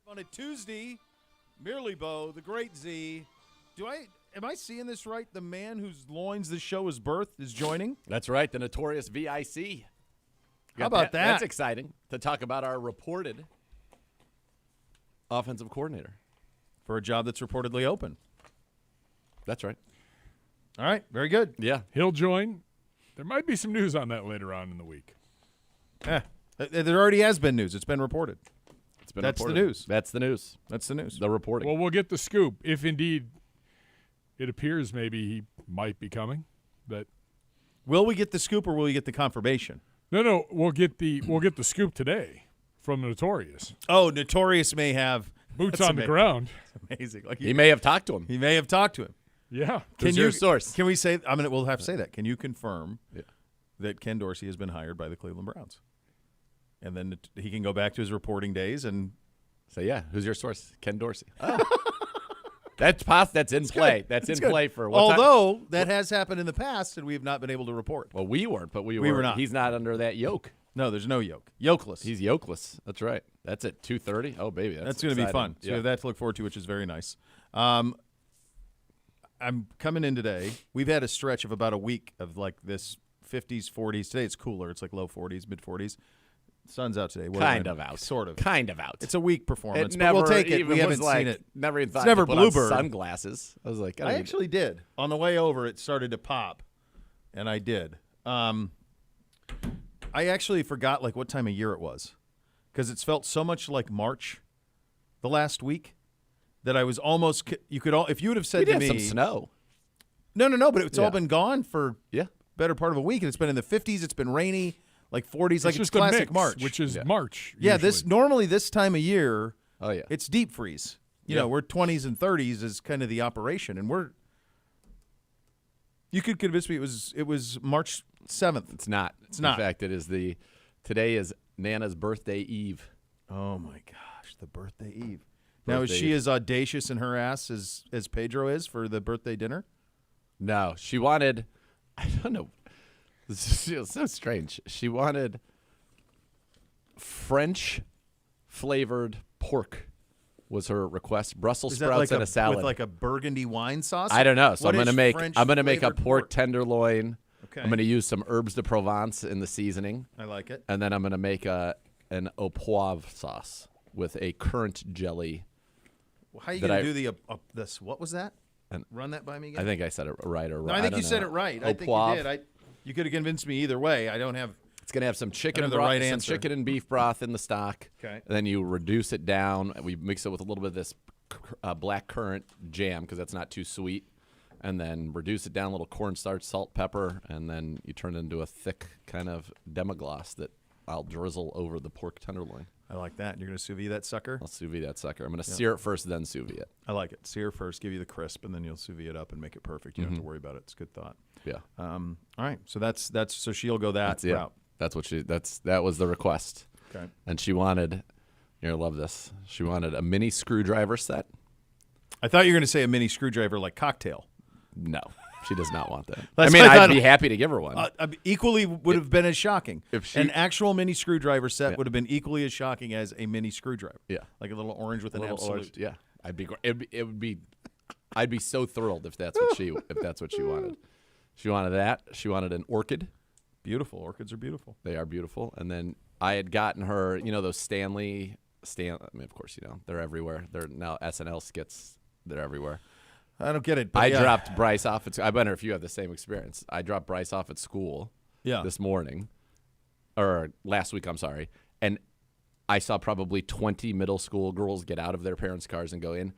On a Tuesday, Merely Bo, the great Z. Am I seeing this right? The man whose loins this show is birthed is joining? That's right, the notorious VIC. How about that? That's exciting to talk about our reported offensive coordinator. For a job that's reportedly open. That's right. All right, very good. Yeah. He'll join. There might be some news on that later on in the week. There already has been news. It's been reported. That's reported. the news. That's the news. That's the news. The reporting. Well, we'll get the scoop if indeed it appears maybe he might be coming. But will we get the scoop or will we get the confirmation? No, we'll get the scoop today from Notorious. Oh, Notorious may have boots on the ground. That's amazing. Like he may have talked to him. He may have talked to him. Yeah. Who's your source? Can we say? We'll have to say that. Can you confirm that Ken Dorsey has been hired by the Cleveland Browns? And then he can go back to his reporting days and say, "Yeah, who's your source? Ken Dorsey." Oh. That's in play. That's in play for what Although that has happened in the past and we have not been able to report. Well, we weren't, but we were not. He's not under that yoke. No, there's no yoke. Yokeless. He's yokeless. That's right. That's at 2:30. Oh, baby, that's going to be fun. So yeah. we have that to look forward to, which is very nice. I'm coming in today. We've had a stretch of about a week of like this 50s, 40s. Today it's cooler. It's like low 40s, mid 40s. Sun's out today. Kind of out. Sort of. Kind of out. It's a weak performance, It but never we'll take it. even We haven't was like, seen it. Never even thought it's never to put on Bluebird. sunglasses. I was like, I actually did. On the way over, it started to pop, and I did. I actually forgot like what time of year it was because it's felt so much like March the last week that I was almost – you could all if you would have said we to did me – have some snow. No, but it's all been gone for better part of a week, and it's been in the 50s. It's been rainy. Like 40s, like it's classic mix, March. which is March. Yeah, usually. normally this time of year, it's deep freeze. You know, we're 20s and 30s is kind of the operation, and you could convince me it was March 7th. It's not. It's not. In fact, today is Nana's birthday eve. Oh my gosh, the birthday eve. Now is she as audacious in her ass as Pedro is for the birthday dinner? No, she wanted. I don't know. This is so strange. She wanted French-flavored pork was her request. Brussels sprouts and a salad with like a burgundy wine sauce. I don't know. So I'm gonna make a pork tenderloin. Okay. I'm gonna use some herbs de Provence in the seasoning. I like it. And then I'm gonna make an au poivre sauce with a currant jelly. How are you gonna do this? What was that? Run that by me again. I think I said it right or wrong. No, I think you said it right. I think you did. You could have convinced me either way. I don't have. It's gonna have some chicken and right some answer. chicken and beef broth in the stock. Okay. And then you reduce it down. We mix it with a little bit of this black currant jam because that's not too sweet. And then reduce it down a little cornstarch, salt, pepper, and then you turn it into a thick kind of demi-glace that I'll drizzle over the pork tenderloin. I like that. You're going to sous vide that sucker? I'll sous vide that sucker. I'm going to sear it first, then sous vide it. I like it. Sear first, give you the crisp, and then you'll sous vide it up and make it perfect. You don't have to worry about it. It's a good thought. Yeah. All right. So so she'll go that route. That was the request. Okay. And she wanted, you're going to love this. She wanted a mini screwdriver set. I thought you were going to say a mini screwdriver like cocktail. No. She does not want that. I'd be happy to give her one. Equally would have been as shocking. If an actual mini screwdriver set would have been equally as shocking as a mini screwdriver. Yeah, like a little orange with an absolute. Orange, yeah, I'd be so thrilled if that's what she wanted. She wanted that. She wanted an orchid. Beautiful. Orchids are beautiful. They are beautiful. And then I had gotten her, those Stanley. I mean, of course, they're everywhere. They're now SNL skits. They're everywhere. I don't get it. But I dropped Bryce off at. I wonder if you have the same experience. I dropped Bryce off at school. This morning, or last week. I'm sorry, and I saw probably 20 middle school girls get out of their parents' cars and go in.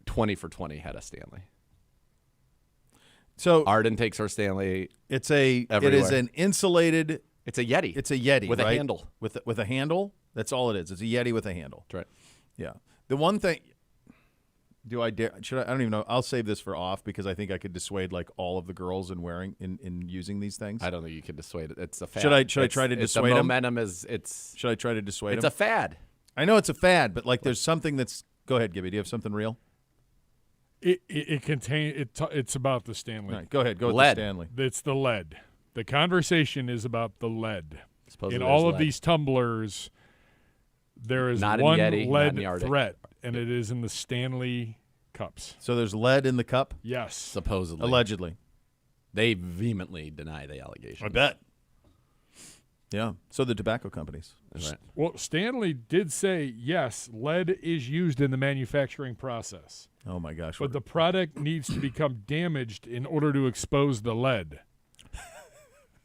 20 for 20 had a Stanley. So Arden takes her Stanley. It everywhere. is an insulated. It's a Yeti. It's a Yeti with right? a handle. With a handle. That's all it is. It's a Yeti with a handle. That's right. Yeah. The one thing. Do I dare? Should I don't even know. I'll save this for off because I think I could dissuade like all of the girls in using these things. I don't think you can dissuade it. It's a fad. Should I try to dissuade them? The momentum is. Should I try to dissuade them? It's a fad. I know it's a fad, but like there's something that's. Go ahead, Gibby. Do you have something real? It's about the Stanley. All right, go ahead. Go with lead. the Stanley. It's the lead. The conversation is about the lead. Supposedly in all of lead. these tumblers, There is Not in one Yeti, not lead in Arctic. threat, and it is in the Stanley Cups. So there's lead in the cup? Yes. Supposedly. Allegedly. They vehemently deny the allegations. I bet. Yeah. So the tobacco companies. That's right. Well, Stanley did say, yes, lead is used in the manufacturing process, Oh, my gosh. but the product needs to become damaged in order to expose the lead.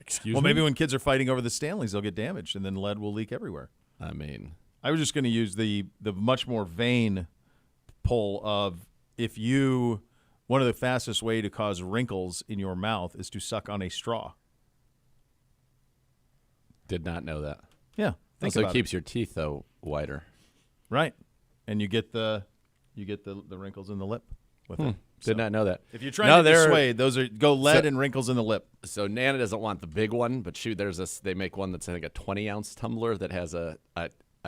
Excuse well, me? maybe when kids are fighting over the Stanleys, they'll get damaged, and then lead will leak everywhere. I mean, I was just going to use the much more vain poll of one of the fastest way to cause wrinkles in your mouth is to suck on a straw. did not know that. Yeah. Think Also about keeps your teeth, though, whiter. Right. And you get the wrinkles in the lip with it. Did not know that. If you're trying to dissuade, those are lead and wrinkles in the lip. So Nana doesn't want the big one, but shoot, there's this. They make one that's I think a 20-ounce tumbler that has a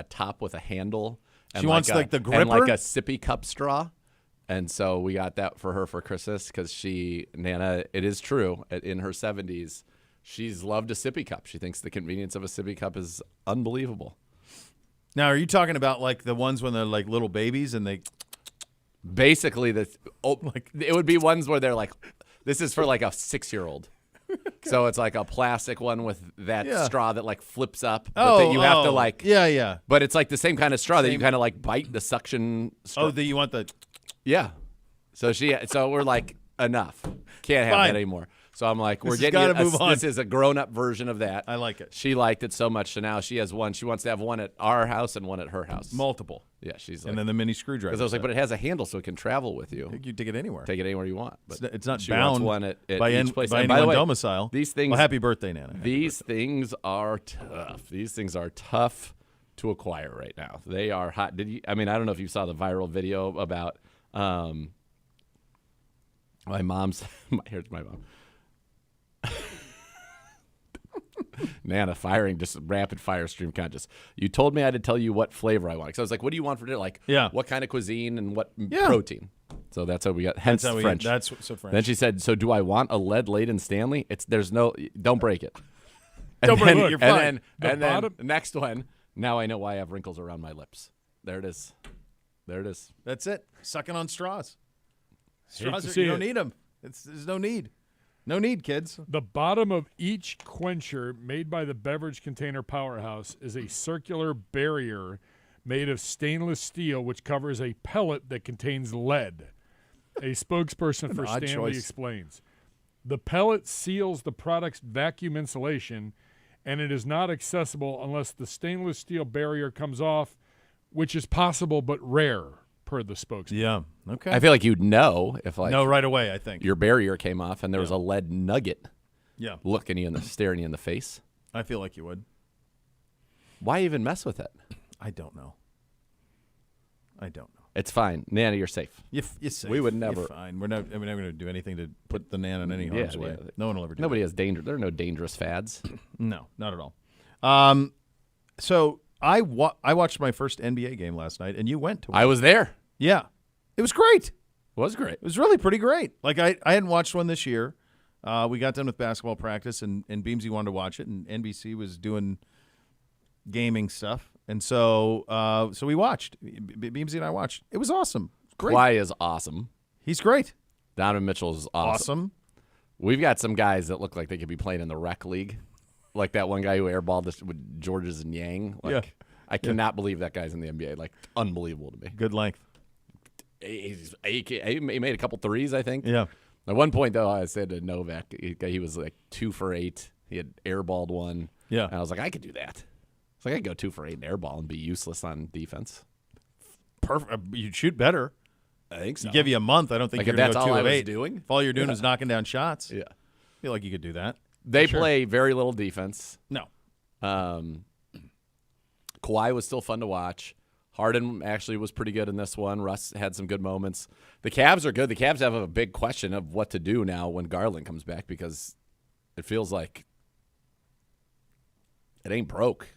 top with a handle. And She wants like the gripper? and like a sippy cup straw. And so we got that for her for Christmas because Nana, it is true, in her 70s, she's loved a sippy cup. She thinks the convenience of a sippy cup is unbelievable. Now, are you talking about like the ones when they're like little babies and they? Basically, it would be ones where they're like, this is for like a 6-year-old. So it's like a plastic one with that straw that like flips up, but that you have to like. Yeah. But it's like the same kind of straw that you kind of like bite the suction straw. Oh, that you want the. Yeah. So we're like, enough. Can't have that anymore. So I'm like, we're getting this is a grown-up version of that. I like it. She liked it so much, so now she has one. She wants to have one at our house and one at her house. Multiple. Yeah, she's like, And then the mini screwdriver. because I was like, but it has a handle so it can travel with you. You take it anywhere. Take it anywhere you want. But It's not she bound wants one at by each place. by And by the anyone way, domicile. These things. Well, happy birthday, Nana. These things are tough. These things are tough to acquire right now. They are hot. I don't know if you saw the viral video about my mom's. Here's my mom. Nana firing just rapid fire stream conscious. You told me I had to tell you what flavor I want. So I was like, what do you want for dinner? Like, what kind of cuisine and what protein? So that's how we got. Hence French. That's so French. Then she said, so do I want a lead-laden Stanley? Don't break it. Don't break it. You're fine. And then the next one, now I know why I have wrinkles around my lips. There it is. That's it. Sucking on straws. Hate to Straws, see you don't it. need them. There's no need. No need, kids. The bottom of each quencher made by the beverage container powerhouse is a circular barrier made of stainless steel which covers a pellet that contains lead. A spokesperson for odd Stanley choice. explains. The pellet seals the product's vacuum insulation, and it is not accessible unless the stainless steel barrier comes off, which is possible but rare, per the spokesman. Yeah. Okay. I feel like you'd know if right away, I think. your barrier came off and there was a lead nugget looking you staring you in the face. I feel like you would. Why even mess with it? I don't know. It's fine. Nana, you're safe. You're safe. We would never. You're fine. We're not going to do anything to put the Nana in any harm's way. No one will ever do Nobody has danger. There are no dangerous fads. No, not at all. So I watched my first NBA game last night, and you went to one. I was there. Yeah. It was great. It was great. It was really pretty great. Like, I hadn't watched one this year. We got done with basketball practice, and Beamsy wanted to watch it, and NBC was doing gaming stuff. And so we watched. Beamsy and I watched. It was awesome. Great. Kawhi is awesome. He's great. Donovan Mitchell is awesome. We've got some guys that look like they could be playing in the rec league. Like that one guy who airballed this with Georges and Yang. I cannot believe that guy's in the NBA. Like, unbelievable to me. Good length. He made a couple threes, I think. Yeah. At one point, though, I said to Novak, he was like 2 for 8. He had airballed one. Yeah. And I was like, I could do that. It's like I could go 2 for 8 and airball and be useless on defense. Perfect. You'd shoot better. I think so. Give you a month. I don't think Like, you're if going to that's go 2 all of I was 8. doing? If all you're doing is knocking down shots. Yeah. I feel like you could do that. They play very little defense. No. Kawhi was still fun to watch. Harden actually was pretty good in this one. Russ had some good moments. The Cavs are good. The Cavs have a big question of what to do now when Garland comes back because it feels like it ain't broke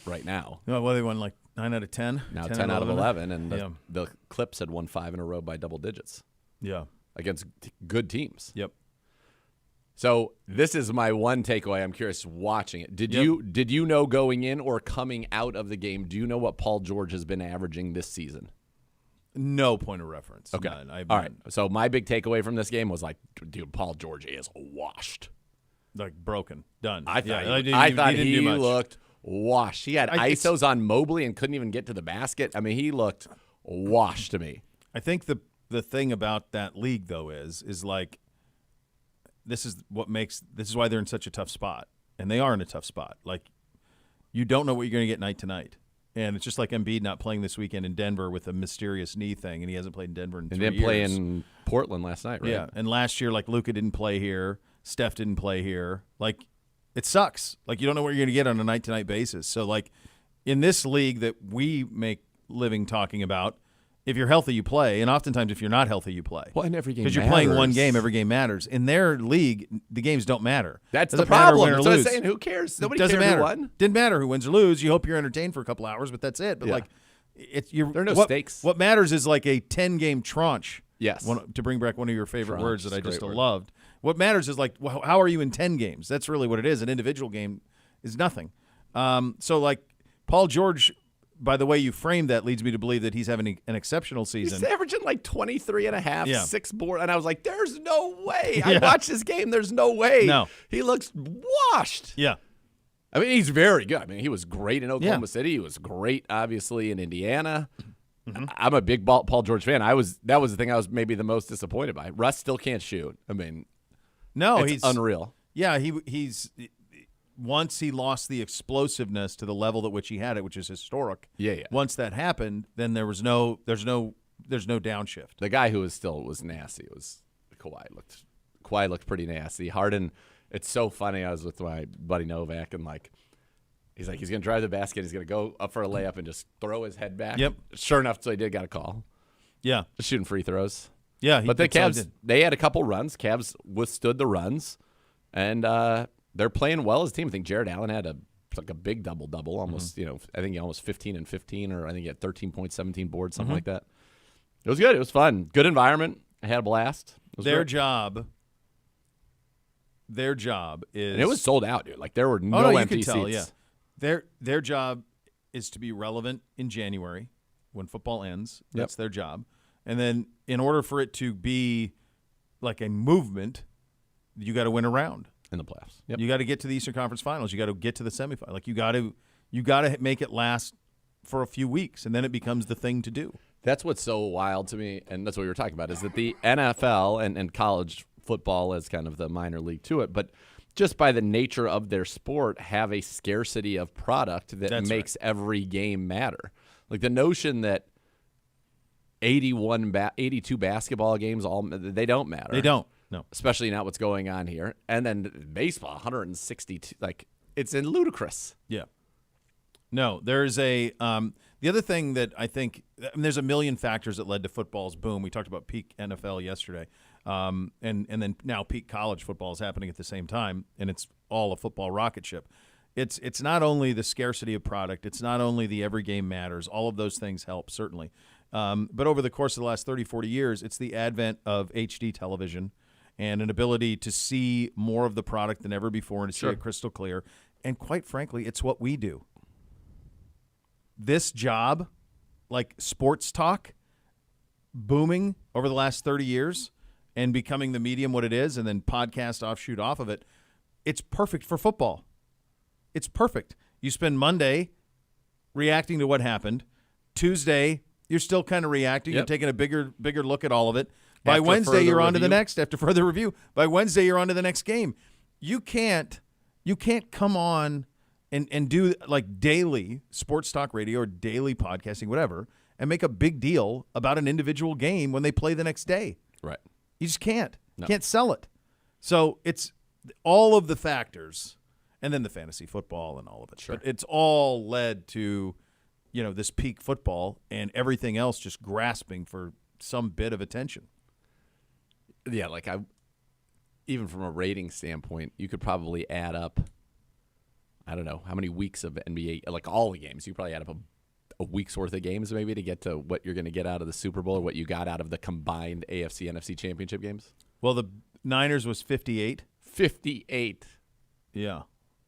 right now. No, well, they won like 9 out of 10. Now 10 out of 11, and the Clips had won 5 in a row by double digits. Yeah. Against good teams. Yep. So this is my one takeaway. I'm curious watching it. Did you know going in or coming out of the game, do you know what Paul George has been averaging this season? No point of reference. Okay. None. All right. So my big takeaway from this game was like, dude, Paul George is washed. Like broken. Done. I thought he looked washed. He had ISOs on Mobley and couldn't even get to the basket. I mean, he looked washed to me. I think the thing about that league, though, is like, this is why they're in such a tough spot. And they are in a tough spot. Like, you don't know what you're going to get night to night. And it's just like Embiid not playing this weekend in Denver with a mysterious knee thing, and he hasn't played in Denver in 3 years. And didn't play in Portland last night, right? Yeah, and last year, like, Luka didn't play here. Steph didn't play here. Like, it sucks. Like, you don't know what you're going to get on a night-to-night basis. So, like, in this league that we make living talking about, if you're healthy, you play, and oftentimes if you're not healthy, you play. Well, and every game because you're playing one game, every game matters. In their league, the games don't matter. That's the problem. That's what I'm saying. Who cares? Nobody doesn't cared matter. Who won. Didn't matter who wins or lose. You hope you're entertained for a couple hours, but that's it. But like, there are no stakes. What matters is like a 10-game tranche. Yes. To bring back one of your favorite words that I just word. loved. What matters is like, how are you in 10 games? That's really what it is. An individual game is nothing. So like Paul George, by the way you framed that, leads me to believe that he's having an exceptional season. He's averaging like 23 and a half, 6 boards. And I was like, there's no way. Yeah. I watched this game. There's no way. No. He looks washed. Yeah. I mean, he's very good. I mean, he was great in Oklahoma City. He was great, obviously, in Indiana. Mm-hmm. I'm a big Paul George fan. That was the thing I was maybe the most disappointed by. Russ still can't shoot. I mean, he's unreal. Yeah, he's once he lost the explosiveness to the level at which he had it, which is historic. Yeah. Once that happened, then there's no downshift. The guy who was nasty was Kawhi. Kawhi looked pretty nasty. Harden, it's so funny. I was with my buddy Novak, and like, he's like, he's going to drive the basket. He's going to go up for a layup and just throw his head back. Yep. Sure enough, so he did got a call. Yeah. Just shooting free throws. Yeah. But the Cavs, they had a couple runs. Cavs withstood the runs, and they're playing well as a team. I think Jared Allen had a big double-double, almost, I think he almost 15 and 15, or I think he had 13 points, 17 boards, something like that. It was good. It was fun. Good environment. I had a blast. Their job is, and it was sold out, dude. Like, there were no empty seats. Tell, yeah. Their job is to be relevant in January when football ends. That's their job. And then in order for it to be like a movement, you got to win a round in the playoffs. Yep. You got to get to the Eastern Conference Finals. You got to get to the semifinal. Like, you got to make it last for a few weeks, and then it becomes the thing to do. That's what's so wild to me, and that's what we were talking about, is that the NFL and college football as kind of the minor league to it, but just by the nature of their sport, have a scarcity of product that makes every game matter. Like, the notion that 82 basketball games, they don't matter. They don't. No. Especially not what's going on here. And then baseball, 162. Like, it's ludicrous. Yeah. No, there's the other thing that I think, there's a million factors that led to football's boom. We talked about peak NFL yesterday. And then now peak college football is happening at the same time, and it's all a football rocket ship. It's not only the scarcity of product, it's not only the every game matters. All of those things help, certainly. But over the course of the last 30, 40 years, it's the advent of HD television and an ability to see more of the product than ever before and to see it crystal clear. And quite frankly, it's what we do. This job, like sports talk, booming over the last 30 years and becoming the medium what it is, and then podcast offshoot off of it, it's perfect for football. It's perfect. You spend Monday reacting to what happened. Tuesday, you're still kind of reacting. You're taking a bigger look at all of it. By Wednesday, you're on to the next. After further review, by Wednesday, you're on to the next game. You can't come on and do like daily sports talk radio or daily podcasting, whatever, and make a big deal about an individual game when they play the next day. Right. You just can't. No. You can't sell it. So it's all of the factors, and then the fantasy football and all of it. Sure. But it's all led to, this peak football and everything else just grasping for some bit of attention. Yeah, like even from a rating standpoint, you could probably add up, I don't know, how many weeks of NBA, like all the games. You probably add up a week's worth of games maybe to get to what you're going to get out of the Super Bowl or what you got out of the combined AFC, NFC championship games. Well, the Niners was 58. 58. Yeah.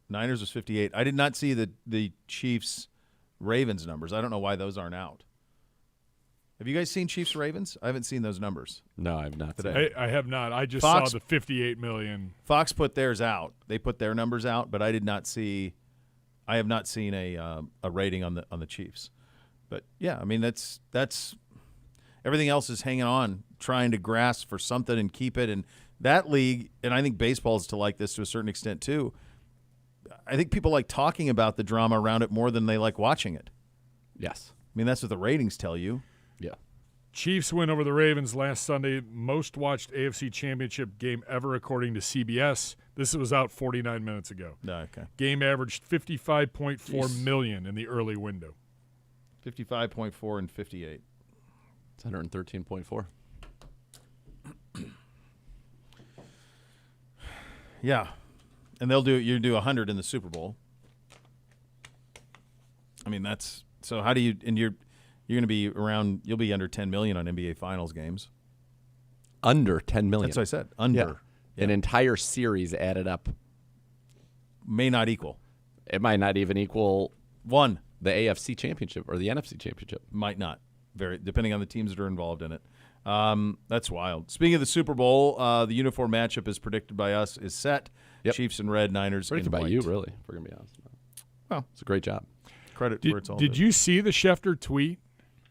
Niners was 58. I did not see the Chiefs-Ravens numbers. I don't know why those aren't out. Have you guys seen Chiefs-Ravens? I haven't seen those numbers. No, I've not. I have not. I just Fox, saw the 58 million. Fox put theirs out. They put their numbers out, but I have not seen a rating on the Chiefs. But yeah, I mean that's everything else is hanging on, trying to grasp for something and keep it. And that league, and I think baseball is to like this to a certain extent too. I think people like talking about the drama around it more than they like watching it. Yes. I mean, that's what the ratings tell you. Yeah. Chiefs win over the Ravens last Sunday. Most watched AFC Championship game ever, according to CBS. This was out 49 minutes ago. Okay. Game averaged 55.4 million in the early window. 55.4 and 58. It's 113.4. Yeah. And you do 100 in the Super Bowl. I mean, that's so how do you and you're going to be around you'll be under 10 million on NBA Finals games. Under 10 million. That's what I said. Under. Yeah. Yeah. An entire series added up may not equal. It might not even equal one. The AFC Championship or the NFC Championship. Might not. Very depending on the teams that are involved in it. That's wild. Speaking of the Super Bowl, the uniform matchup is predicted by us is set. Yep. Chiefs and red, Niners predicted in by white. you, really, if we're going to be honest. Well, it's a great job. Credit where it's all did due. you see the Schefter tweet?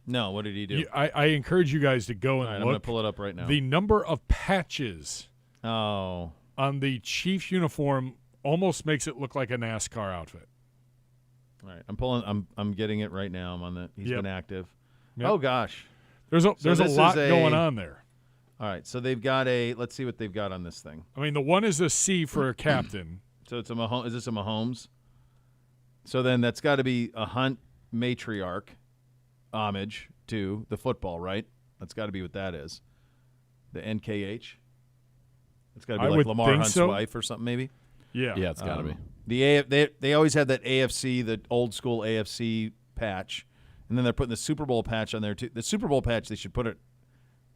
No, what did he do? I encourage you guys to go and All right, look. I'm going to pull it up right now. The number of patches on the Chiefs uniform almost makes it look like a NASCAR outfit. All right, I'm getting it right now. I'm on that. He's been active. Yep. Oh gosh. There's a lot going on there. All right, so they've got let's see what they've got on this thing. I mean, the one is a C for a captain. So it's a Mahomes. Is this a Mahomes? So then that's got to be a Hunt matriarch homage to the football, right? That's got to be what that is. The NKH. It's got to be like Lamar Hunt's wife or something, maybe. Yeah, it's got to be. They always had that AFC, the old school AFC patch, and then they're putting the Super Bowl patch on there too. The Super Bowl patch, they should put it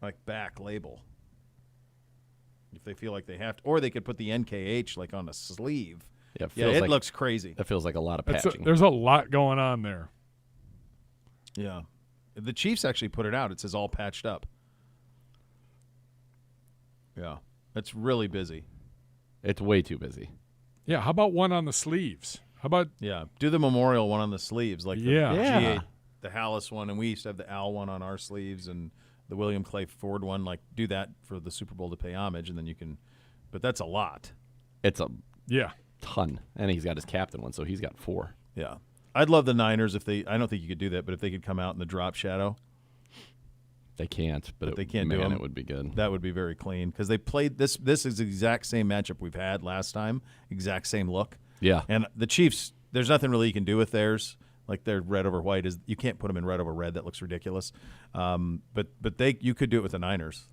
like back label if they feel like they have to, or they could put the NKH like on a sleeve. Yeah, it looks crazy. That feels like a lot of patching. There's a lot going on there. Yeah, the Chiefs actually put it out. It says all patched up. Yeah, it's really busy. It's way too busy. Yeah, how about one on the sleeves? How about do the memorial one on the sleeves, like the yeah. the Hallis one, and we used to have the Al one on our sleeves, and the William Clay Ford one. Like do that for the Super Bowl to pay homage, and then you can. But that's a lot. It's a ton, and he's got his captain one, so he's got 4. Yeah, I'd love the Niners if they. I don't think you could do that, but if they could come out in the drop shadow. They can't, but they can't do them. It would be good. That would be very clean because they played this. This is the exact same matchup we've had last time. Exact same look. Yeah. And the Chiefs, there's nothing really you can do with theirs. Like their red over white is you can't put them in red over red. That looks ridiculous. But you could do it with the Niners.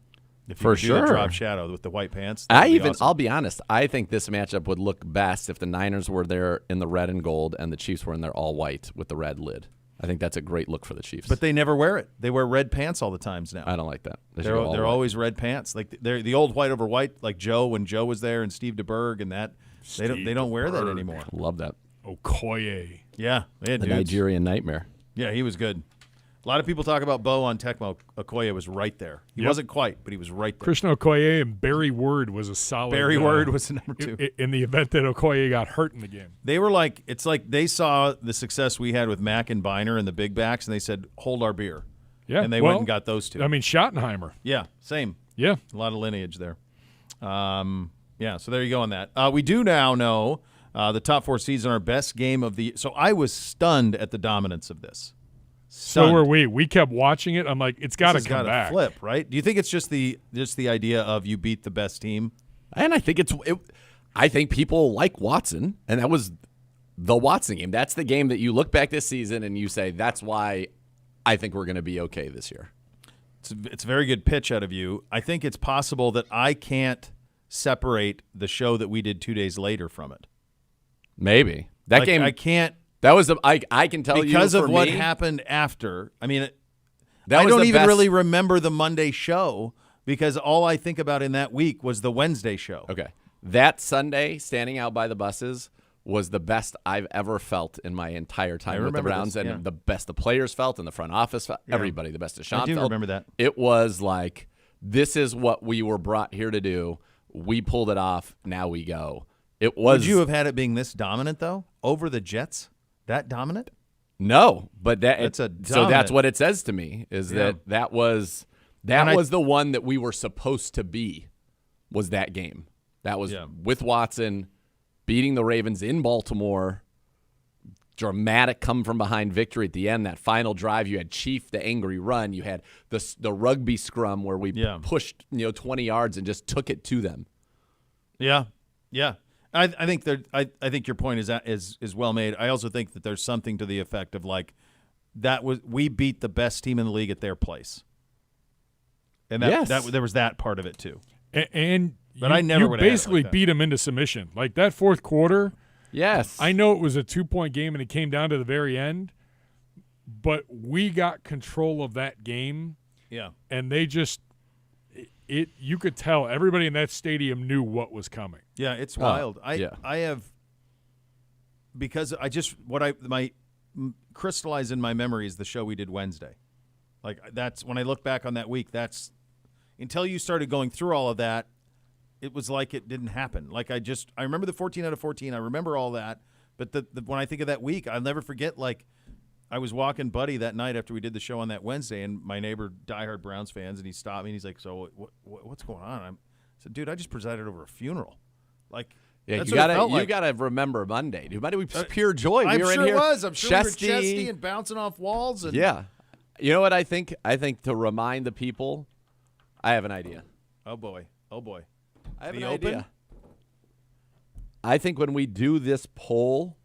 If you For could do sure. the drop shadow with the white pants. Awesome. I'll be honest. I think this matchup would look best if the Niners were there in the red and gold and the Chiefs were in their all white with the red lid. I think that's a great look for the Chiefs. But they never wear it. They wear red pants all the times now. I don't like that. They're always red pants. Like they're the old white over white, like Joe when Joe was there and Steve DeBerg and that. They don't wear that anymore. Love that. Okoye. Yeah, they had the dudes. Nigerian Nightmare. Yeah, he was good. A lot of people talk about Bo on Tecmo. Okoye was right there. He wasn't quite, but he was right there. Krishna Okoye and Barry Word was a solid. Barry Word was the number 2. In the event that Okoye got hurt in the game. They were like, it's like they saw the success we had with Mack and Biner and the big backs, and they said, hold our beer. Yeah. And they went and got those 2. I mean, Schottenheimer. Yeah, same. Yeah. A lot of lineage there. So there you go on that. We do now know the top 4 seeds are our best game of the – so I was stunned at the dominance of this. Stunned. So were we. We kept watching it. I'm like, it's got to come back. Flip, right? Do you think it's just the idea of you beat the best team? And I think I think people like Watson, and that was the Watson game. That's the game that you look back this season and you say, that's why I think we're going to be okay this year. It's a very good pitch out of you. I think it's possible that I can't separate the show that we did 2 days later from it. Maybe. That game. I can't. That was I can tell you because of what me, happened after. I mean, that I was don't the even best. really remember the Monday show because all I think about in that week was the Wednesday show. Okay. That Sunday, standing out by the buses was the best I've ever felt in my entire time with the Browns, and the best the players felt, and the front office felt, everybody, the best Deshaun felt. I do remember that. It was like, this is what we were brought here to do. We pulled it off. Now we go. It was. Would you have had it being this dominant, though, over the Jets? That dominant? No, but so that's what it says to me, is that was the one that we were supposed to be, was that game. That was with Watson, beating the Ravens in Baltimore, dramatic come-from-behind victory at the end. That final drive, you had Chief, the angry run. You had the rugby scrum where we pushed 20 yards and just took it to them. Yeah. I think your point is well made. I also think that there's something to the effect of like we beat the best team in the league at their place, and there was that part of it too. But I never would basically beat them into submission. Like that fourth quarter. Yes. I know it was a 2-point game and it came down to the very end, but we got control of that game. Yeah. And they just you could tell everybody in that stadium knew what was coming. Yeah, it's wild. I have, because my crystallized in my memory is the show we did Wednesday. Like that's when I look back on that week, that's until you started going through all of that, it was like it didn't happen. Like I remember the 14 out of 14. I remember all that. But when I think of that week, I'll never forget, like, I was walking Buddy that night after we did the show on that Wednesday, and my neighbor, diehard Browns fans, and he stopped me, and he's like, so what's going on? I said, dude, I just presided over a funeral. Like, that's you gotta remember Monday, dude. Monday was pure joy. I'm sure it here was. I'm sure chesty. we were chesty and bouncing off walls. And yeah. You know what I think? I think to remind the people, I have an idea. Oh, boy. I have an idea. I think when we do this poll.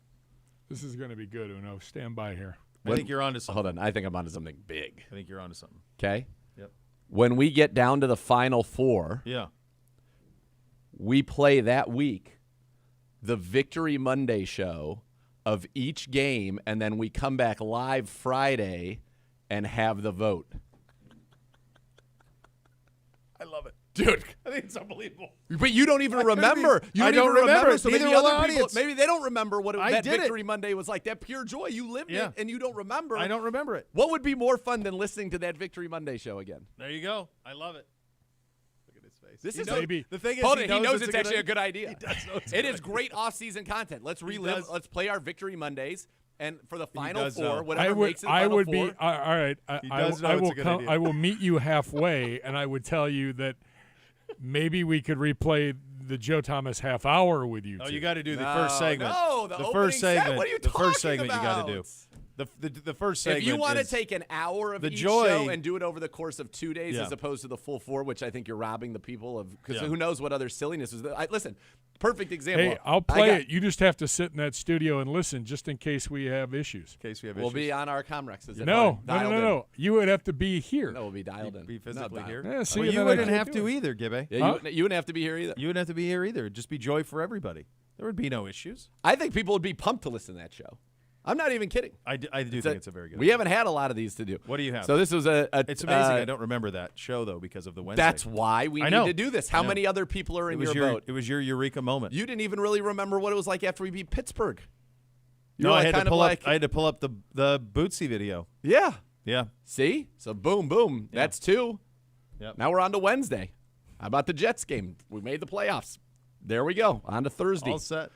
This is going to be good, Uno. Stand by here. I think you're onto something. Hold on. I think I'm onto something big. I think you're onto something. Okay? Yep. When we get down to the Final Four, we play that week the Victory Monday show of each game, and then we come back live Friday and have the vote. I love it. Dude, I think it's unbelievable. But you don't even remember. I don't remember. So Neither maybe will other the people, audience. maybe they don't remember what that Victory it. Monday was like. That pure joy. You lived it, and you don't remember. I don't remember it. What would be more fun than listening to that Victory Monday show again? There you go. I love it. Look at his face. This is maybe. The thing is, he knows it's actually a good idea. He does know it is great off-season content. Let's relive. Let's play our Victory Mondays. And for the Final Four, whatever makes it Final Four. All right. I will meet you halfway, and I would tell you that maybe we could replay the Joe Thomas half hour with you. Oh, you got to do the first segment. No, the first segment. What are you the talking first segment about? You got to do. The first segment. If you want to take an hour of each show and do it over the course of 2 days as opposed to the full 4, which I think you're robbing the people of, because who knows what other silliness is. Listen, perfect example. Hey, I'll play it. You just have to sit in that studio and listen, just in case we have issues. We'll be on our Comrex. No. You would have to be here. No, we'll be dialed in. Be physically here. Yeah, well, you wouldn't have to either, Gibbe. Yeah, you wouldn't have to be here either. You wouldn't have to be here either. It'd just be joy for everybody. There would be no issues. I think people would be pumped to listen to that show. I'm not even kidding. I do think it's a very good We haven't had a lot of these to do. What do you have? So this was it's amazing I don't remember that show, though, because of the Wednesday. That's why we need to do this. How many other people are in your boat? It was your eureka moment. You didn't even really remember what it was like after we beat Pittsburgh. I had to pull up the Bootsy video. Yeah. Yeah. See? So boom, boom. Yeah. That's 2. Yep. Now we're on to Wednesday. How about the Jets game? We made the playoffs. There we go. On to Thursday. All set.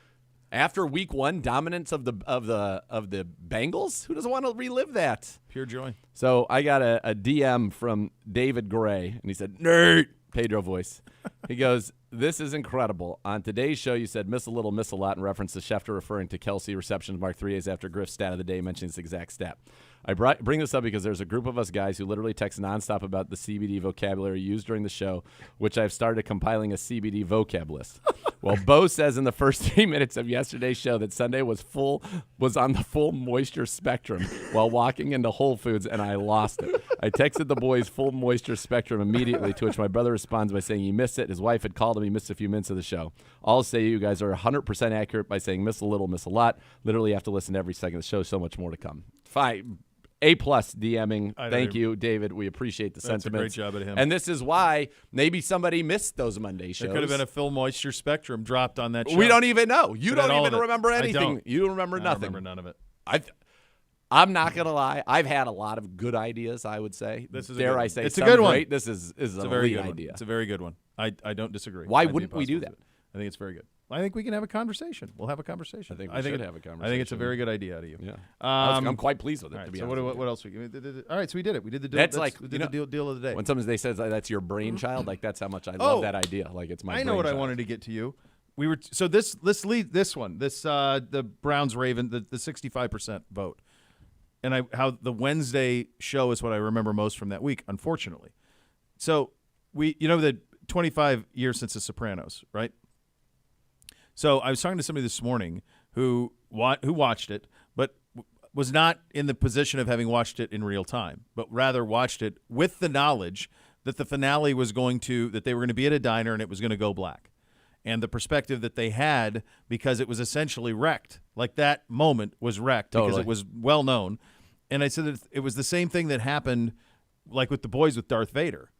After week 1, dominance of the Bengals. Who doesn't want to relive that? Pure joy. So I got a DM from David Gray, and he said, "Nate," Pedro voice. He goes, "This is incredible. On today's show, you said miss a little, miss a lot in reference to Schefter referring to Kelsey receptions marked 3 days after Griff's stat of the day mentioning this exact stat. I bring this up because there's a group of us guys who literally text nonstop about the CBD vocabulary used during the show, which I've started compiling a CBD vocab list. Well, Bo says in the first 3 minutes of yesterday's show that Sunday was on the full moisture spectrum while walking into Whole Foods, and I lost it. I texted the boys full moisture spectrum immediately, to which my brother responds by saying he missed it. His wife had called him. He missed a few minutes of the show. I'll say you guys are 100% accurate by saying miss a little, miss a lot. Literally have to listen to every second of the show. So much more to come. Fine. A+ DMing. I Thank don't you, David. We appreciate the That's sentiments. a great job at him. And this is why maybe somebody missed those Monday shows. There could have been a Phil Moisture spectrum dropped on that show. We don't even know. You Forget don't all even of it. remember I anything. don't. You don't remember nothing. I remember none of it. I'm not gonna lie. I've had a lot of good ideas. I would say. This is Dare a I good say? one. It's a some good one. great. This is It's an a very elite good idea. one. It's a very good one. I don't disagree. Why I'd be wouldn't we do impossible that? to I think it's very good. I think we can have a conversation. We'll have a conversation. I think we should have a conversation. I think it's a very good idea out of you. Yeah. I'm quite pleased with it. All right, to be so honest. what else? All right, so we did it. We did the deal. That's like, we did the deal of the day. When somebody says that's your brainchild, like that's how much I love that idea. Like it's my. I know what I brainchild. wanted to get to you. We were so this. Let's lead this one. This the Browns Raven the 65% vote, and how the Wednesday show is what I remember most from that week. Unfortunately, so the 25 years since The Sopranos, right? So I was talking to somebody this morning who watched it, but was not in the position of having watched it in real time, but rather watched it with the knowledge that the finale was that they were going to be at a diner and it was going to go black. And the perspective that they had, because it was essentially wrecked. Like that moment was wrecked because it was well known. And I said that it was the same thing that happened like with the boys with Darth Vader.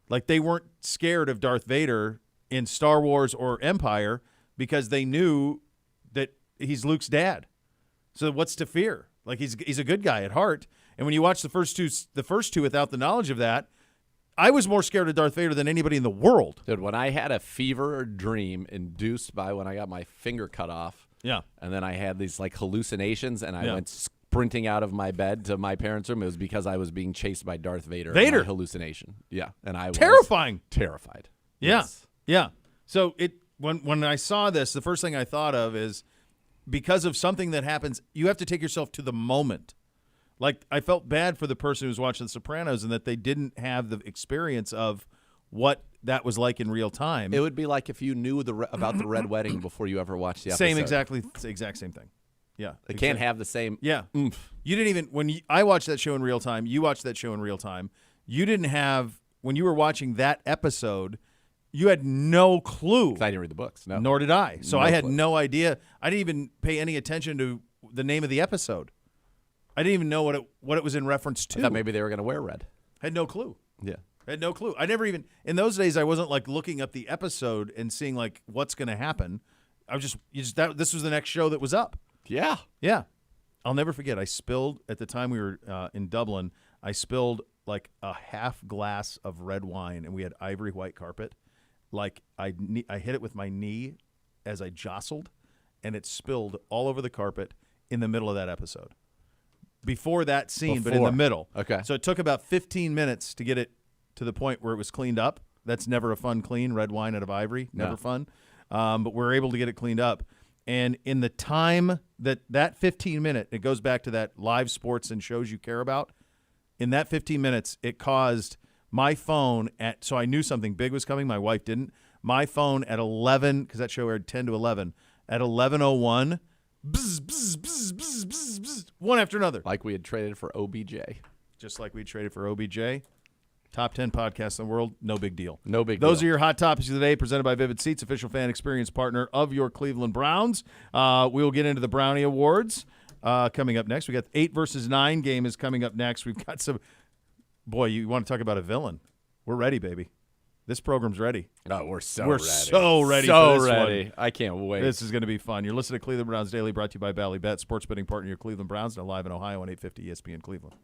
Like they weren't scared of Darth Vader in Star Wars or Empire because they knew that he's Luke's dad. So what's to fear? Like he's a good guy at heart. And when you watch the first two without the knowledge of that, I was more scared of Darth Vader than anybody in the world. Dude, when I had a fever dream induced by when I got my finger cut off, and then I had these like hallucinations, and I went sprinting out of my bed to my parents' room, it was because I was being chased by Darth Vader. In my hallucination. Yeah, and I was terrified. Yeah, yes. Yeah. So when I saw this, the first thing I thought of is because of something that happens, you have to take yourself to the moment. Like, I felt bad for the person who was watching The Sopranos and that they didn't have the experience of what that was like in real time. It would be like if you knew about the Red Wedding before you ever watched the episode. Exact same thing. Yeah. It can't have the same oomph. You didn't even, I watched that show in real time, you watched that show in real time, you didn't have, when you were watching that episode, you had no clue. 'Cause I didn't read the books. No. Nor did I. So I had clue. no idea. I didn't even pay any attention to the name of the episode. I didn't even know what it was in reference to. I thought maybe they were going to wear red. I had no clue. Yeah. I had no clue. I never even, in those days, I wasn't like looking up the episode and seeing like what's going to happen. I was this was the next show that was up. Yeah. Yeah. I'll never forget. I spilled, at the time we were in Dublin, I spilled like a half glass of red wine, and we had ivory white carpet. Like I hit it with my knee as I jostled, and it spilled all over the carpet in the middle of that episode. Before that scene, but in the middle. Okay. So it took about 15 minutes to get it to the point where it was cleaned up. That's never a fun clean, red wine out of ivory, never fun. But we're able to get it cleaned up. And in the time that 15 minute, it goes back to that live sports and shows you care about. In that 15 minutes, it caused my phone so I knew something big was coming. My wife didn't. My phone at 11, because that show aired 10 to 11, at 11:01, bzz, bzz, bzz, bzz, bzz, bzz, one after another. Like we had traded for OBJ. Just like we traded for OBJ. Top 10 podcasts in the world, no big deal. No big deal. Those are your hot topics of the day, presented by Vivid Seats, official fan experience partner of your Cleveland Browns. We will get into the Brownie Awards coming up next. We got 8 versus 9 game is coming up next. We've got some – boy, you want to talk about a villain. We're ready, baby. This program's ready. Oh, we're so ready. So for this ready. one. I can't wait. This is going to be fun. You're listening to Cleveland Browns Daily, brought to you by Bally Bet, sports betting partner of your Cleveland Browns, now live in Ohio on 850 ESPN Cleveland.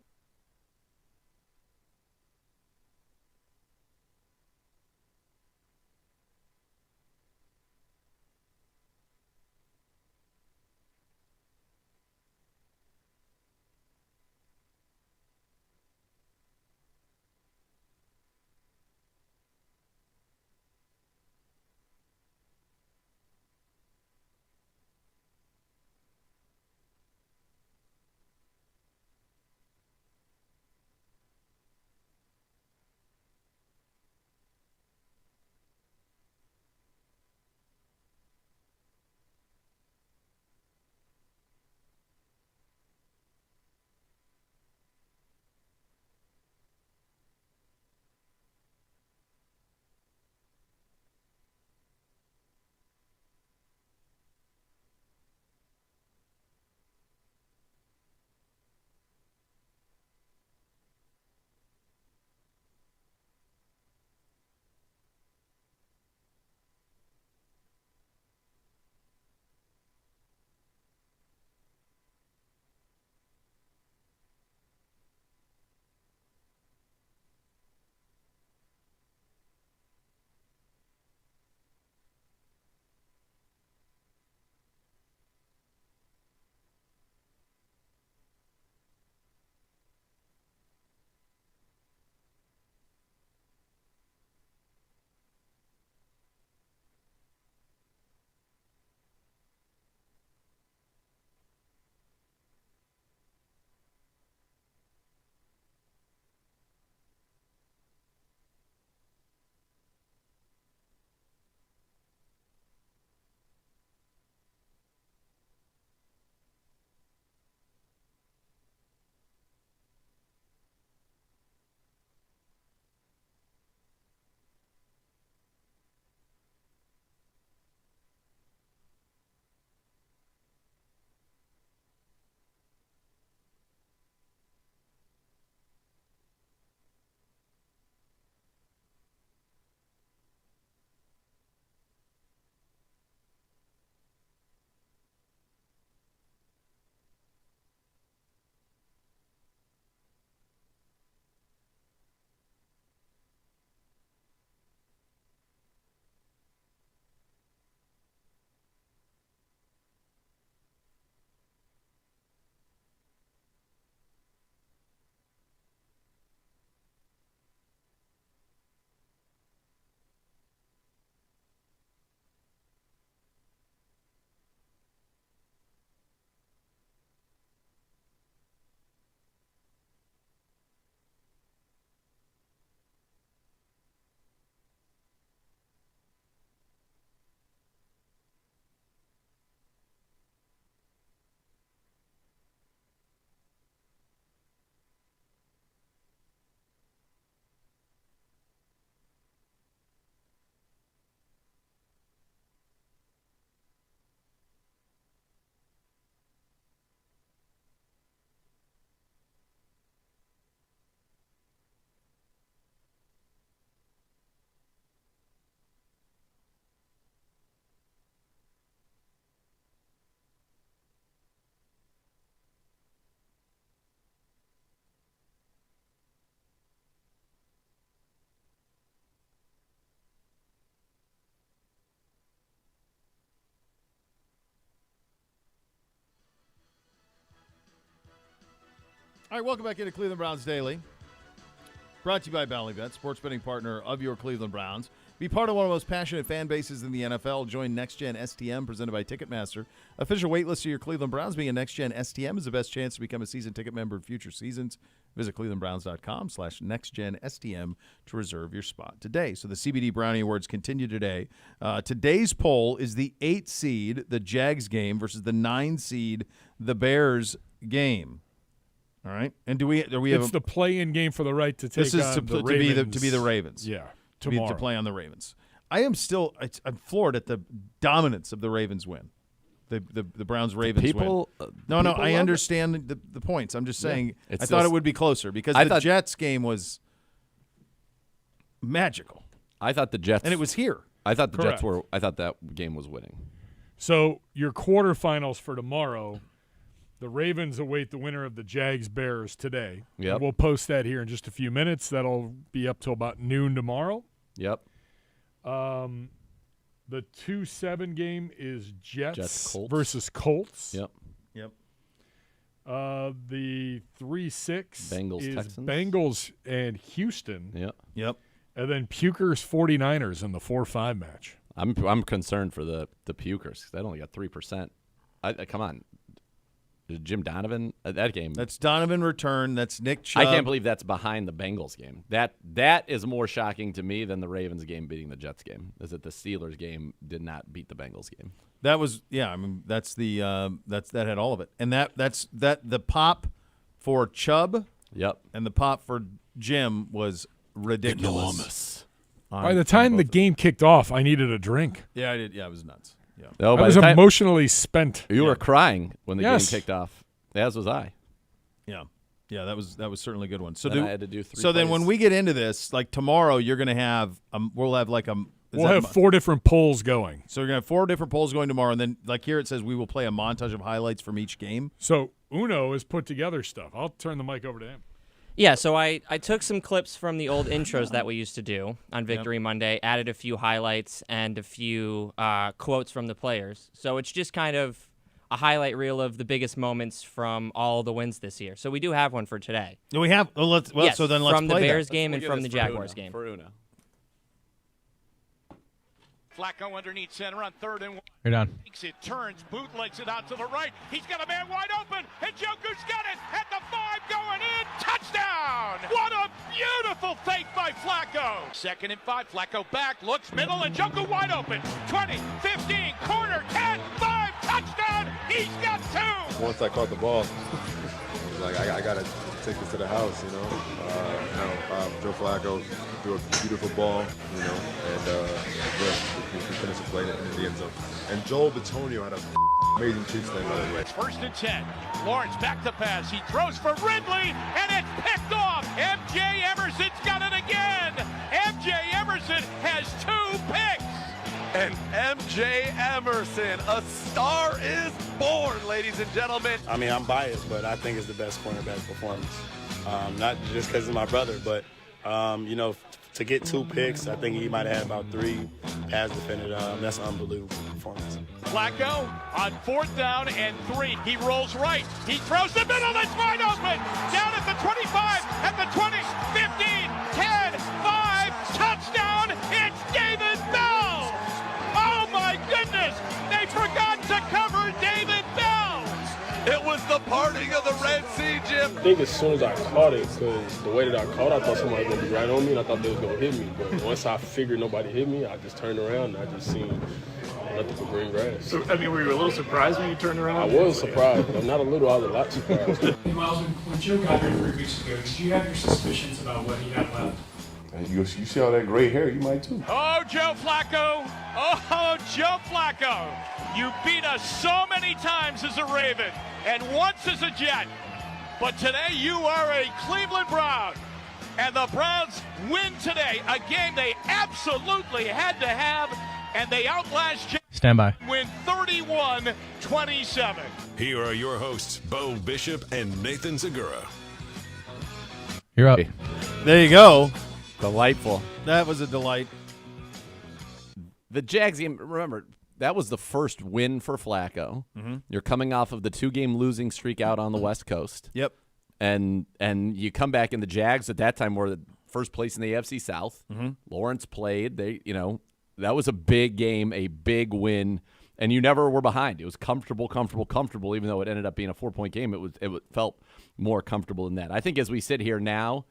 All right, welcome back into Cleveland Browns Daily. Brought to you by Ballybet, sports betting partner of your Cleveland Browns. Be part of one of the most passionate fan bases in the NFL. Join Next Gen STM, presented by Ticketmaster. Official waitlist of your Cleveland Browns. Being a Next Gen STM is the best chance to become a season ticket member in future seasons. Visit clevelandbrowns.com/nextgenstm to reserve your spot today. So the CBD Brownie Awards continue today. Today's poll is the 8 seed, the Jags game, versus the 9 seed, the Bears game. All right, and do we have? It's the play-in game for the right to take. This is on to the be Ravens. the Ravens. Yeah, to tomorrow. play on the Ravens. I'm floored at the dominance of the Ravens win. The Browns Ravens People, win. No, people I love understand the points. I'm just saying I It's thought it just- would be closer because I the thought- Jets game was magical, I thought the Jets, and it was here. I thought the Jets Correct. were. I thought that game was winning. So your quarterfinals for tomorrow, the Ravens await the winner of the Jags-Bears today. Yep. And we'll post that here in just a few minutes. That'll be up till about noon tomorrow. Yep. The 2-7 game is Jets Colts. versus Colts. Yep. The 3-6 Bengals, is Texans. Bengals and Houston. Yep. And then Pukers 49ers in the 4-5 match. I'm concerned for the Pukers because they only got 3%. Come on, Jim Donovan that game. That's Donovan return. That's Nick Chubb. I can't believe that's behind the Bengals game. That is more shocking to me than the Ravens game beating the Jets game. Is that the Steelers game did not beat the Bengals game? That was I mean that's the that had all of it, and that's the pop for Chubb. Yep. And the pop for Jim was ridiculous. Enormous. By the time the game kicked off, I needed a drink. Yeah, I did. Yeah, it was nuts. Yeah. No, I was emotionally spent. You were crying when the Yes. game kicked off, as was I. Yeah. Yeah, that was certainly a good one. So Then I had to do 3 So then plays. when we get into this, like tomorrow, you're going to have we'll have like We'll have 4 different polls going. So we're going to have 4 different polls going tomorrow, and then like here it says we will play a montage of highlights from each game. So Uno has put together stuff. I'll turn the mic over to him. Yeah, so I took some clips from the old intros that we used to do on Victory Monday, added a few highlights and a few quotes from the players. So it's just kind of a highlight reel of the biggest moments from all the wins this year. So we do have one for today. Do we have? Yes, so then let's from the play Bears that. game We'll and give from this the for Jaguars Una, game. For Una. Flacco underneath center on 3rd and 1. You're done. It turns, bootlegs it out to the right. He's got a man wide open, and Njoku's got it at the 5 going in. Touchdown! What a beautiful fake by Flacco. 2nd and 5, Flacco back, looks middle, and Njoku wide open. 20, 15, corner, 10, 5, touchdown! He's got 2! Once I caught the ball, I was like, I gotta take this to the house, you know. Joe Flacco threw a beautiful ball, you know, and we finished the play in the end zone. And Joel Bitonio had an amazing cheat stand, by the way. It's 1st and 10. Lawrence back to pass. He throws for Ridley, and it's picked off. MJ Emerson's got it again. MJ Emerson has 2 picks. And MJ Emerson, a star is born, ladies and gentlemen. I mean, I'm biased, but I think it's the best cornerback performance. Not just because he's my brother, but, you know, to get 2 picks, I think he might have had about 3 pass defended. That's an unbelievable performance. Flacco on 4th down and 3. He rolls right. He throws the middle. It's wide open. Down at the 25, at the 20, 15, 10, 5. Touchdown. It's David Bell. Oh, my goodness. They forgot to cover David Bell. It was the parting of the Red Sea, Jim. I think as soon as I caught it, because the way that I caught, I thought somebody was going to be right on me, and I thought they was going to hit me. But once I figured nobody hit me, I just turned around, and I just seen nothing but green grass. So, I mean, were you a little surprised when you turned around? I was surprised. I'm not a little, I was a lot surprised. Miles, when Joe got here 3 weeks ago, did you have your suspicions about what he had left? You see all that gray hair, you might too. Oh, Joe Flacco. Oh, Joe Flacco. You beat us so many times as a Raven and once as a Jet. But today you are a Cleveland Brown. And the Browns win today. A game they absolutely had to have. And they outlast Jet. Stand by. Win 31-27. Here are your hosts, Bo Bishop and Nathan Zagura. You're up. There you go. Delightful. That was a delight. The Jags game, remember, that was the first win for Flacco. Mm-hmm. You're coming off of the 2-game losing streak out on the West Coast. Yep. and you come back in the Jags at that time were the first place in the AFC South. Mm-hmm. Lawrence played. That was a big game, a big win, and you never were behind. It was comfortable, even though it ended up being a 4-point game. It felt more comfortable than that. I think as we sit here now,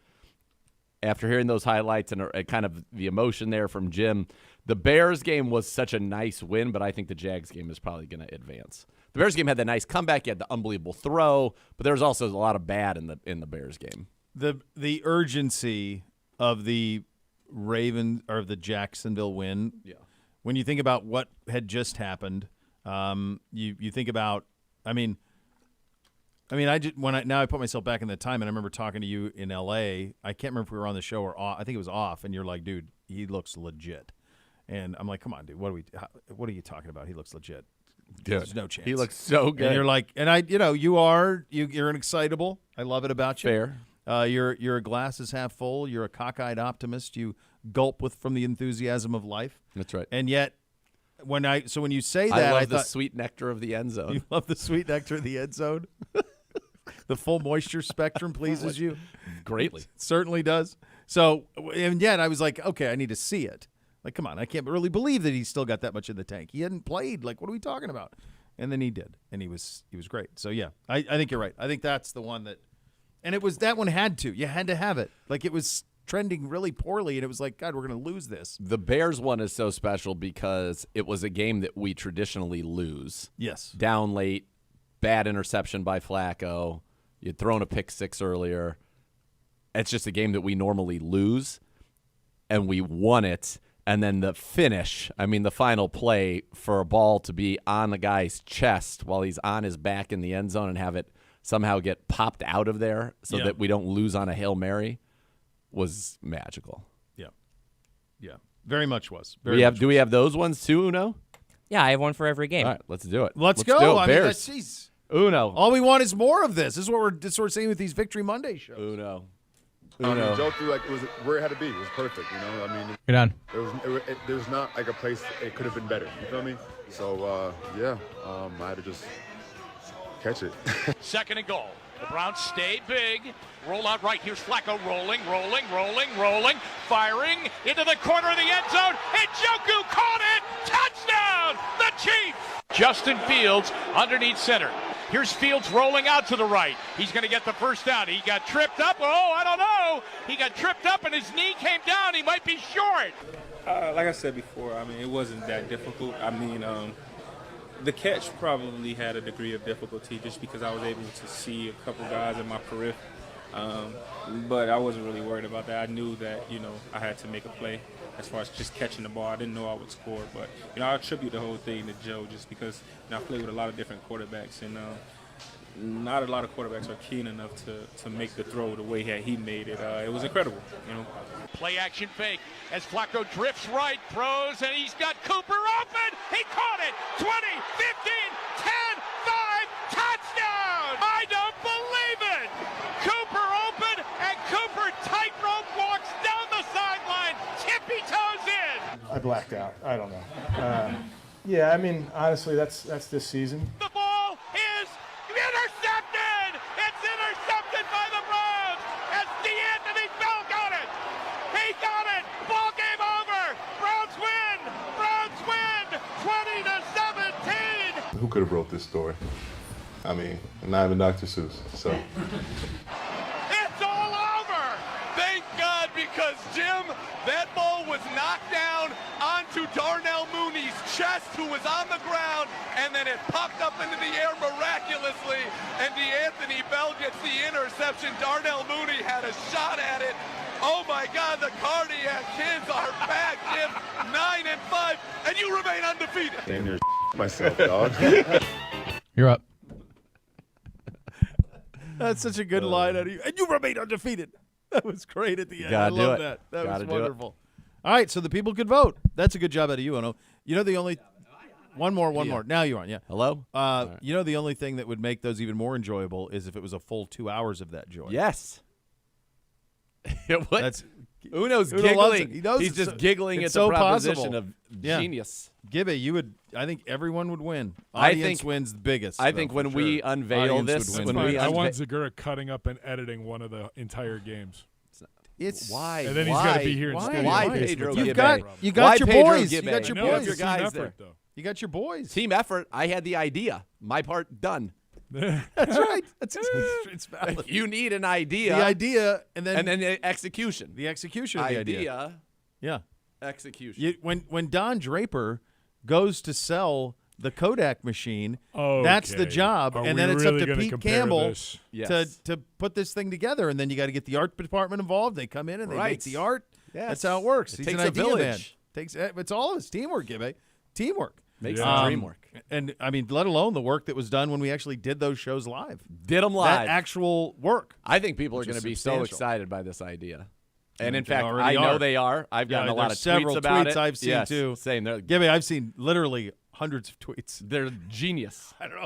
after hearing those highlights and kind of the emotion there from Jim, the Bears game was such a nice win, but I think the Jags game is probably going to advance. The Bears game had the nice comeback, you had the unbelievable throw, but there was also a lot of bad in the Bears game. The urgency of the Ravens or the Jacksonville win. Yeah. When you think about what had just happened, you think about. I put myself back in that time, and I remember talking to you in L.A. I can't remember if we were on the show or off. I think it was off, and you're like, "Dude, he looks legit." And I'm like, "Come on, dude. What are you talking about? He looks legit. Dude, there's no chance. He looks so good." And you're like, you're an excitable. I love it about you. Fair. You're a glass is half full. You're a cockeyed optimist. You gulp from the enthusiasm of life. That's right. And yet, when you say I that, love I the thought, sweet nectar of the end zone. you love the sweet nectar of the end zone. The full moisture spectrum pleases you greatly. It certainly does. So, and yet I was like, okay, I need to see it. Like, come on, I can't really believe that he's still got that much in the tank. He hadn't played. Like, what are we talking about? And then he did, and he was great. So yeah, I think you're right. I think that's the one that, and it was that one had to. You had to have it. Like it was trending really poorly, and it was like, God, we're going to lose this. The Bears one is so special because it was a game that we traditionally lose. Yes. Down late, bad interception by Flacco. You'd thrown a pick six earlier. It's just a game that we normally lose, and we won it. And then the finish, the final play for a ball to be on the guy's chest while he's on his back in the end zone and have it somehow get popped out of there so that we don't lose on a Hail Mary was magical. Yeah. Yeah. Very much was. Do we have those ones too, Uno? Yeah, I have one for every game. All right, let's do it. Let's go. Do it. Bears. Jeez. Uno. All we want is more of this. This is what we're saying with these Victory Monday shows. Uno. Joe threw it was where it had to be. It was perfect, You're done. There's not like a place it could have been better. You feel me? So I had to just catch it. Second and goal. The Browns stay big. Roll out right. Here's Flacco rolling, firing into the corner of the end zone. And Njoku caught it. Touchdown, the Chiefs. Justin Fields underneath center. Here's Fields rolling out to the right. He's going to get the first down. He got tripped up. Oh, I don't know. He got tripped up and his knee came down. He might be short. Like I said before, it wasn't that difficult. The catch probably had a degree of difficulty just because I was able to see a couple guys in my periphery. But I wasn't really worried about that. I knew that, I had to make a play as far as just catching the ball. I didn't know I would score, but, I attribute the whole thing to Joe just because I played with a lot of different quarterbacks, and not a lot of quarterbacks are keen enough to make the throw the way he made it. It was incredible, Play action fake as Flacco drifts right, throws, and he's got Cooper open. He caught it. 20, 15, 10, 5, touchdown. I don't believe it. Cooper open, and Cooper tightrope walks down the sideline. Tippy toes in. I blacked out. I don't know. Honestly, that's this season. The ball is intercepted. It's intercepted by the Browns as DeAnthony Bell got it. He got it. Ball game over. Browns win. 20-17. Who could have wrote this story? Not even Dr. Seuss. So. It's all over. Thank God, because Jim, that ball was knocked down onto Darnell Mooney's chest, who was on the ground, and then it popped up into the air miraculously, and DeAnthony Bell gets the interception. Darnell Mooney had a shot at it. Oh my God, the cardiac kids are back, Jim. 9-5, and you remain undefeated. Damn near myself, dog. You're up. That's such a good line out of you. And you remain undefeated. That was great at the end. I love that. That was wonderful. All right, so the people could vote. That's a good job out of you, Ono. The only one more. Now you're on, yeah. Hello? Right. The only thing that would make those even more enjoyable is if it was a full 2 hours of that joy. Yes. What? Uno's Uno loves it. giggling. He knows He's it's just so- giggling it's at the so proposition possible. of Yeah. genius. Gibby, I think everyone would win. I Audience think- wins the biggest. I though, think for when we sure. unveil Audience this, would when win we the I biggest. want Zagura cutting up and editing one of the entire games. It's why? And then he's why? got to be here in Why? studio. Why in case Pedro of You've Gibbe? got problem. your Why Pedro boys. You Gibbe? got your I know, boys. it's your guys team there. effort, though. You got your boys. Team effort. I had the idea. My part done. That's right. It's valid. You need an idea. The idea, and then the execution. the execution of the idea. Yeah. Execution. When Don Draper goes to sell the Kodak machine, that's the Okay. job, Are and we then it's really up to gonna Pete compare Campbell this? Yes. to put this thing together, and then you got to get the art department involved. They come in and they make Right. the art. Yes. That's how it works. It He's takes an a idea village. man. It's all of us teamwork, Gibby. Teamwork. Makes Yeah. the dream work. And I mean, let alone the work that was done when we actually did those shows live. Did them live. That actual work. I think people are Which going is to be so substantial. excited by this idea. And in They fact, I already know are. they are. I've gotten a lot of there's several tweets about tweets it. I've seen Yes, too. Saying they're Gibby, I've seen literally hundreds of tweets. they're genius. I don't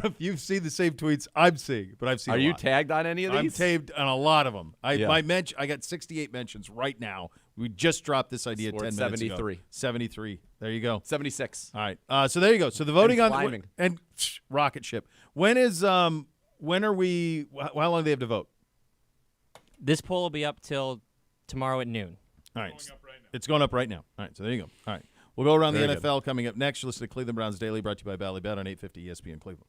know if you've seen the same tweets I'm seeing, but I've seen. Are a you lot. tagged on any of I'm these? tagged on a lot of them. I Yeah. I got 68 mentions right now. We just dropped this idea We're 10 at minutes 73. ago. 73. There you go. 76. All right. So there you go. So the voting on climbing. and rocket ship. When are we? How long do they have to vote? This poll will be up till tomorrow at noon. All right. It's going up right now. All right. So there you go. All right. We'll go around Very the good. NFL coming up next. You listen to Cleveland Browns Daily, brought to you by Bally Bet on 850 ESPN Cleveland.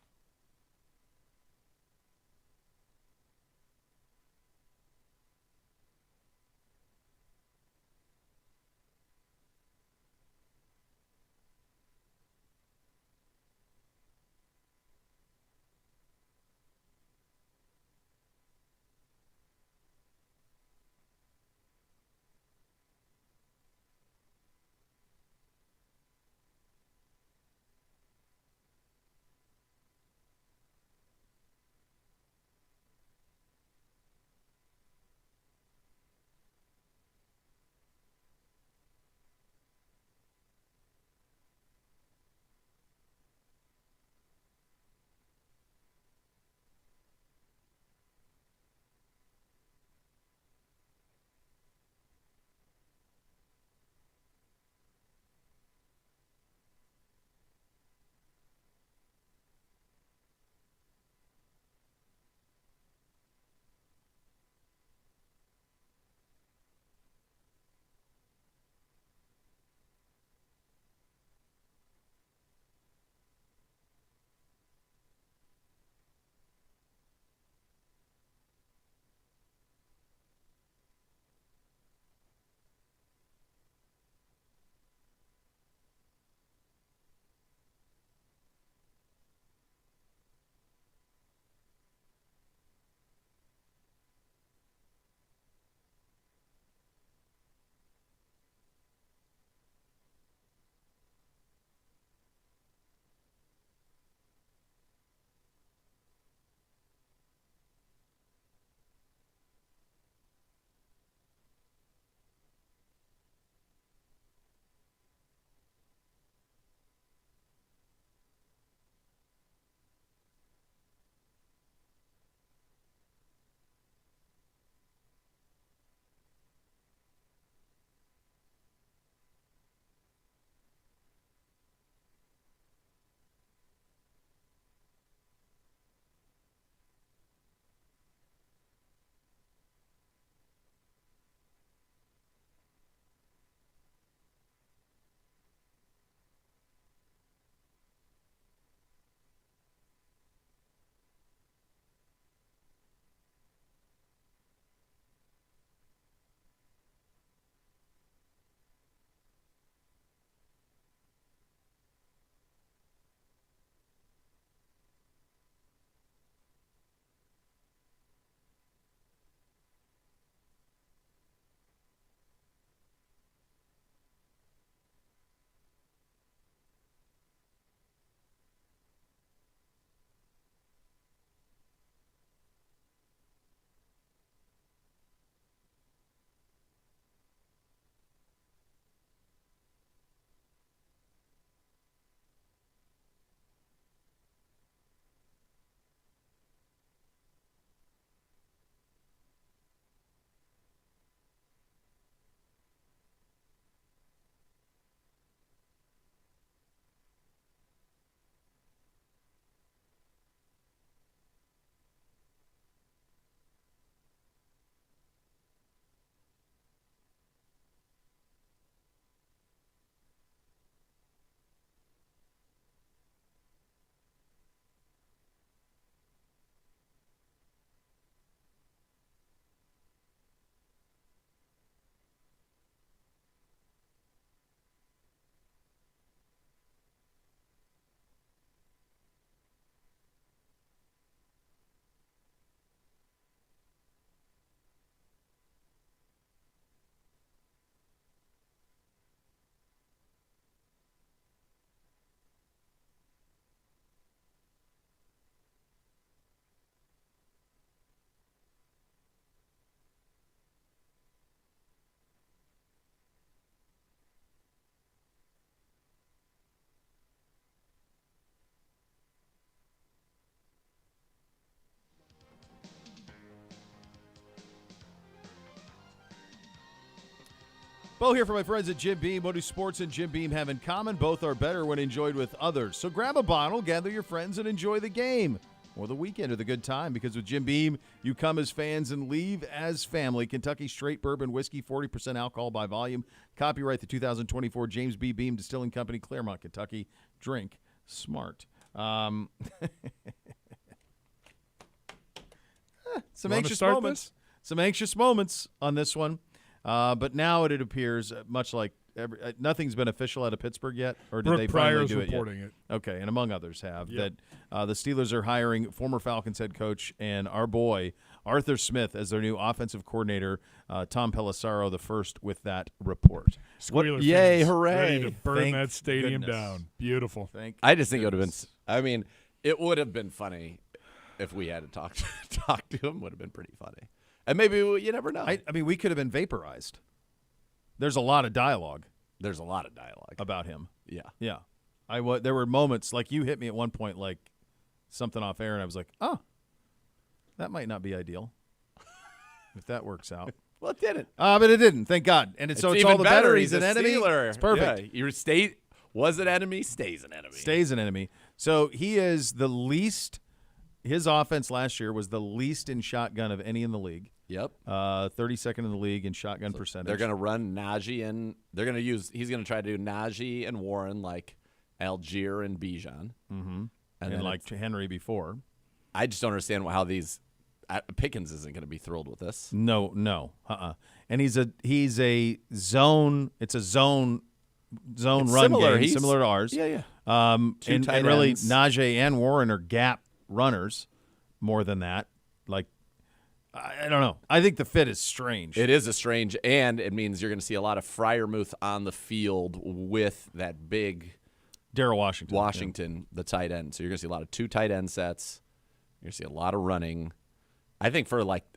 Bo here for my friends at Jim Beam. What do sports and Jim Beam have in common? Both are better when enjoyed with others. So grab a bottle, gather your friends, and enjoy the game or the weekend or the good time, because with Jim Beam, you come as fans and leave as family. Kentucky Straight Bourbon Whiskey, 40% alcohol by volume. Copyright the 2024 James B. Beam Distilling Company, Claremont, Kentucky. Drink smart. Some anxious moments. Some anxious moments on this one. But now it appears, much like nothing's been official out of Pittsburgh yet, or did Brooke they finally Pryor's do it reporting yet? it. Okay, and among others have Yep. that the Steelers are hiring former Falcons head coach and our boy Arthur Smith as their new offensive coordinator. Tom Pelissaro the first with that report. Squealer Yay, fans hooray. ready to burn Thank that stadium goodness. down. Beautiful. I just think it would have been. I mean, it would have been funny if we had to talk to him. Would have been pretty funny, and maybe you never know. I mean, we could have been vaporized. There's a lot of dialogue. There's a lot of dialogue about him. Yeah, yeah. There were moments like you hit me at one point, like something off air, and I was like, oh, that might not be ideal if that works out. Well, it didn't. But it didn't. Thank God. And it's even all the better. He's an an enemy. Steeler. It's perfect. Yeah, was an enemy, stays an enemy. Stays an enemy. So he is the least. His offense last year was the least in shotgun of any in the league. Yep. 32nd in the league in shotgun percentage. They're going to run Najee and they're going to use. He's going to try to do Najee and Warren like Algier and Bijan. Mm-hmm. And like Henry before. I just don't understand how these. Pickens isn't going to be thrilled with this. No. And he's a zone. It's a zone run similar. game, similar to ours. Yeah. And really, ends. Najee and Warren are gap runners more than that. Like, I don't know. I think the fit is strange. It is a strange, and it means you're going to see a lot of Freiermuth on the field with that big Darrell Washington, the tight end. So you're going to see a lot of 2 tight end sets. You're going to see a lot of running. I think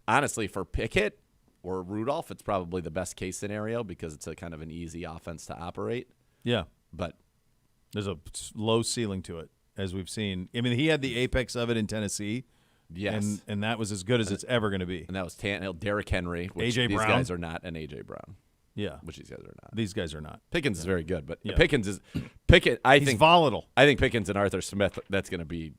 honestly, for Pickett or Rudolph, it's probably the best case scenario because it's a kind of an easy offense to operate. Yeah. But there's a low ceiling to it, as we've seen. I mean, he had the apex of it in Tennessee. Yes. And that was as good as it's ever going to be. And that was Tannehill, Derrick Henry, which A.J. these Brown. guys are not, and A.J. Brown. Yeah. Which these guys are not. These guys are not. Pickens is very good, but Yeah. Pickett, He's volatile. I think Pickens and Arthur Smith, that's going to be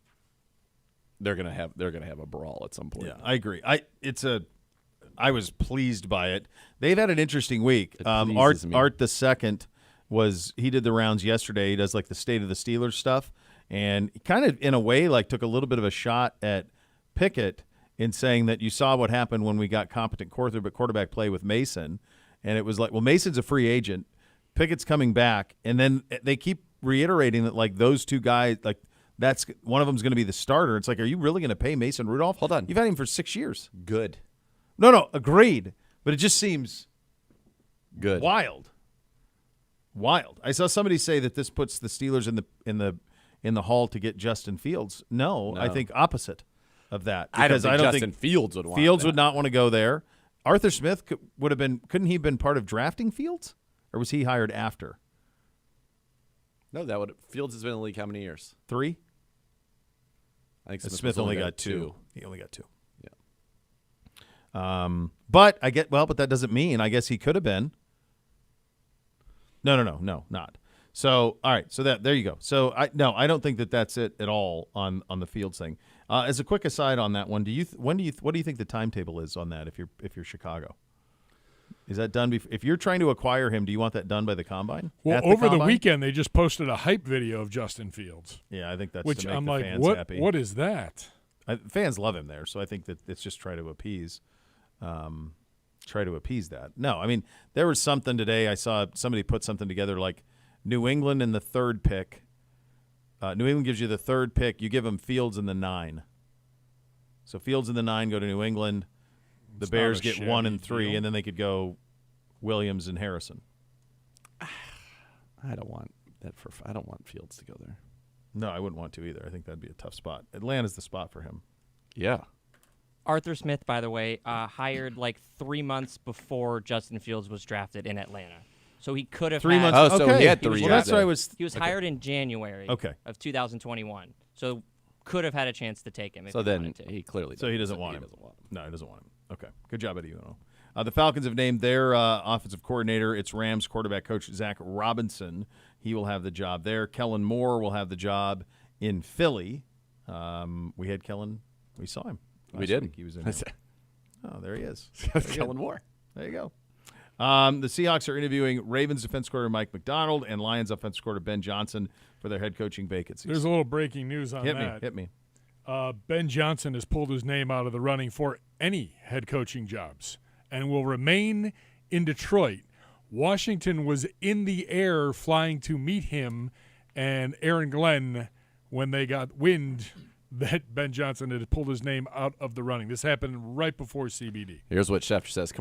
they're going to have a brawl at some point. Yeah, I agree. I was pleased by it. They've had an interesting week. Art the second he did the rounds yesterday. He does like the state of the Steelers stuff, and he kind of in a way like took a little bit of a shot at Pickett in saying that you saw what happened when we got competent quarterback play with Mason, and it was like, well, Mason's a free agent, Pickett's coming back, and then they keep reiterating that like those two guys, like that's one of them's going to be the starter. It's like, are you really going to pay Mason Rudolph? Hold on, you've had him for 6 years. Good. No, agreed, but it just seems good. Wild. I saw somebody say that this puts the Steelers in the hall to get Justin Fields. No, I think opposite of that. Because I don't think Fields would want Fields that. would not want to go there. Arthur Smith couldn't he have been part of drafting Fields, or was he hired after? No, Fields has been in the league how many years? 3. I think Smith only got 2. He only got 2. Yeah. But but that doesn't mean. I guess he could have been. No, not. So, all right. So there you go. So I don't think that that's it at all on the Fields thing. As a quick aside on that one, what do you think the timetable is on that? If you're Chicago, is that done? If you're trying to acquire him, do you want that done by the combine? Well, over the weekend they just posted a hype video of Justin Fields. Yeah, I think that's which to make I'm the like, fans happy. What is that? Fans love him there, so I think that it's just try to appease. That. No, I mean, there was something today. I saw somebody put something together like New England in the 3rd pick. New England gives you the 3rd pick. You give them Fields in the 9. So Fields in the 9 go to New England. The Bears get 1 and 3, deal. and then they could go Williams and Harrison. I don't want Fields to go there. No, I wouldn't want to either. I think that'd be a tough spot. Atlanta's the spot for him. Yeah. Arthur Smith, by the way, hired like 3 months before Justin Fields was drafted in Atlanta. So he could have 3 months. Oh, so he had 3 Well, years. that's what I was. He was hired in January of 2021. So could have had a chance to take him if he wanted to. He clearly So he doesn't want him. Doesn't want him. No, he doesn't want him. Okay. Good job, Eddie Uno. The Falcons have named their offensive coordinator. It's Rams quarterback coach Zach Robinson. He will have the job there. Kellen Moore will have the job in Philly. We had Kellen. We saw him. We did. Week. He was in there. Oh, there he is. Kellen Moore. There you go. The Seahawks are interviewing Ravens defense coordinator Mike McDonald and Lions offensive coordinator Ben Johnson for their head coaching vacancies. There's a little breaking news on that. Hit me. Ben Johnson has pulled his name out of the running for any head coaching jobs and will remain in Detroit. Washington was in the air flying to meet him and Aaron Glenn when they got wind that Ben Johnson had pulled his name out of the running. This happened right before CBD. Here's what Schefter says.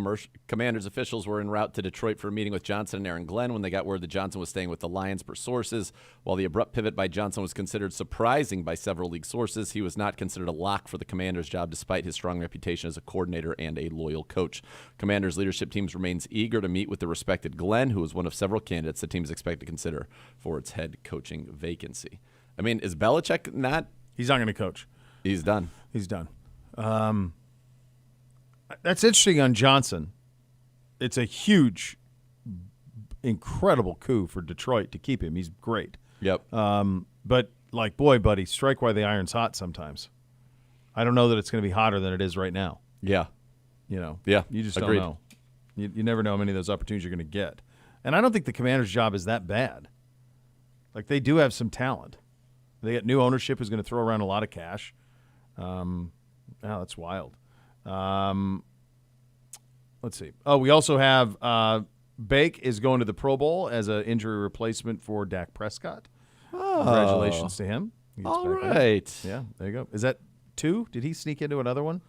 Commanders officials were en route to Detroit for a meeting with Johnson and Aaron Glenn when they got word that Johnson was staying with the Lions per sources. While the abrupt pivot by Johnson was considered surprising by several league sources, he was not considered a lock for the Commanders' job despite his strong reputation as a coordinator and a loyal coach. Commanders' leadership team remains eager to meet with the respected Glenn, who is one of several candidates the team is expected to consider for its head coaching vacancy. I mean, is Belichick not? He's not going to coach. He's done. He's done. That's interesting on Johnson. It's a huge, incredible coup for Detroit to keep him. He's great. Yep. But, like, boy, buddy, strike while the iron's hot sometimes. I don't know that it's going to be hotter than it is right now. Yeah. You know? Yeah. You just Agreed. don't know. You never know how many of those opportunities you're going to get. And I don't think the Commander's job is that bad. Like, they do have some talent. They got new ownership who's going to throw around a lot of cash. That's wild. Let's see. Oh, we also have Bake is going to the Pro Bowl as an injury replacement for Dak Prescott. Oh. Congratulations to him. All right. Yeah, there you go. Is that 2? Did he sneak into another one?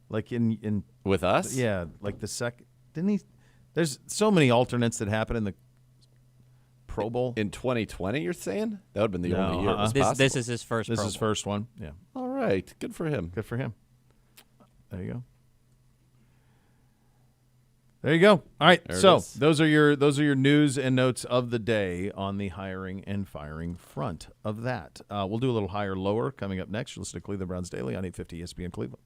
Like in with us? Yeah, like the second. Didn't he? There's so many alternates that happen in the Pro Bowl. In 2020, you're saying? That would have been the only year it was possible. This is his first This Pro is his Bowl. first one. Yeah. All right. Good for him. Good for him. There you go. There you go. All right. There it So is. those are your news and notes of the day on the hiring and firing front of that. We'll do a little higher lower coming up next. You'll listen to Cleveland Browns Daily on 850 ESPN Cleveland.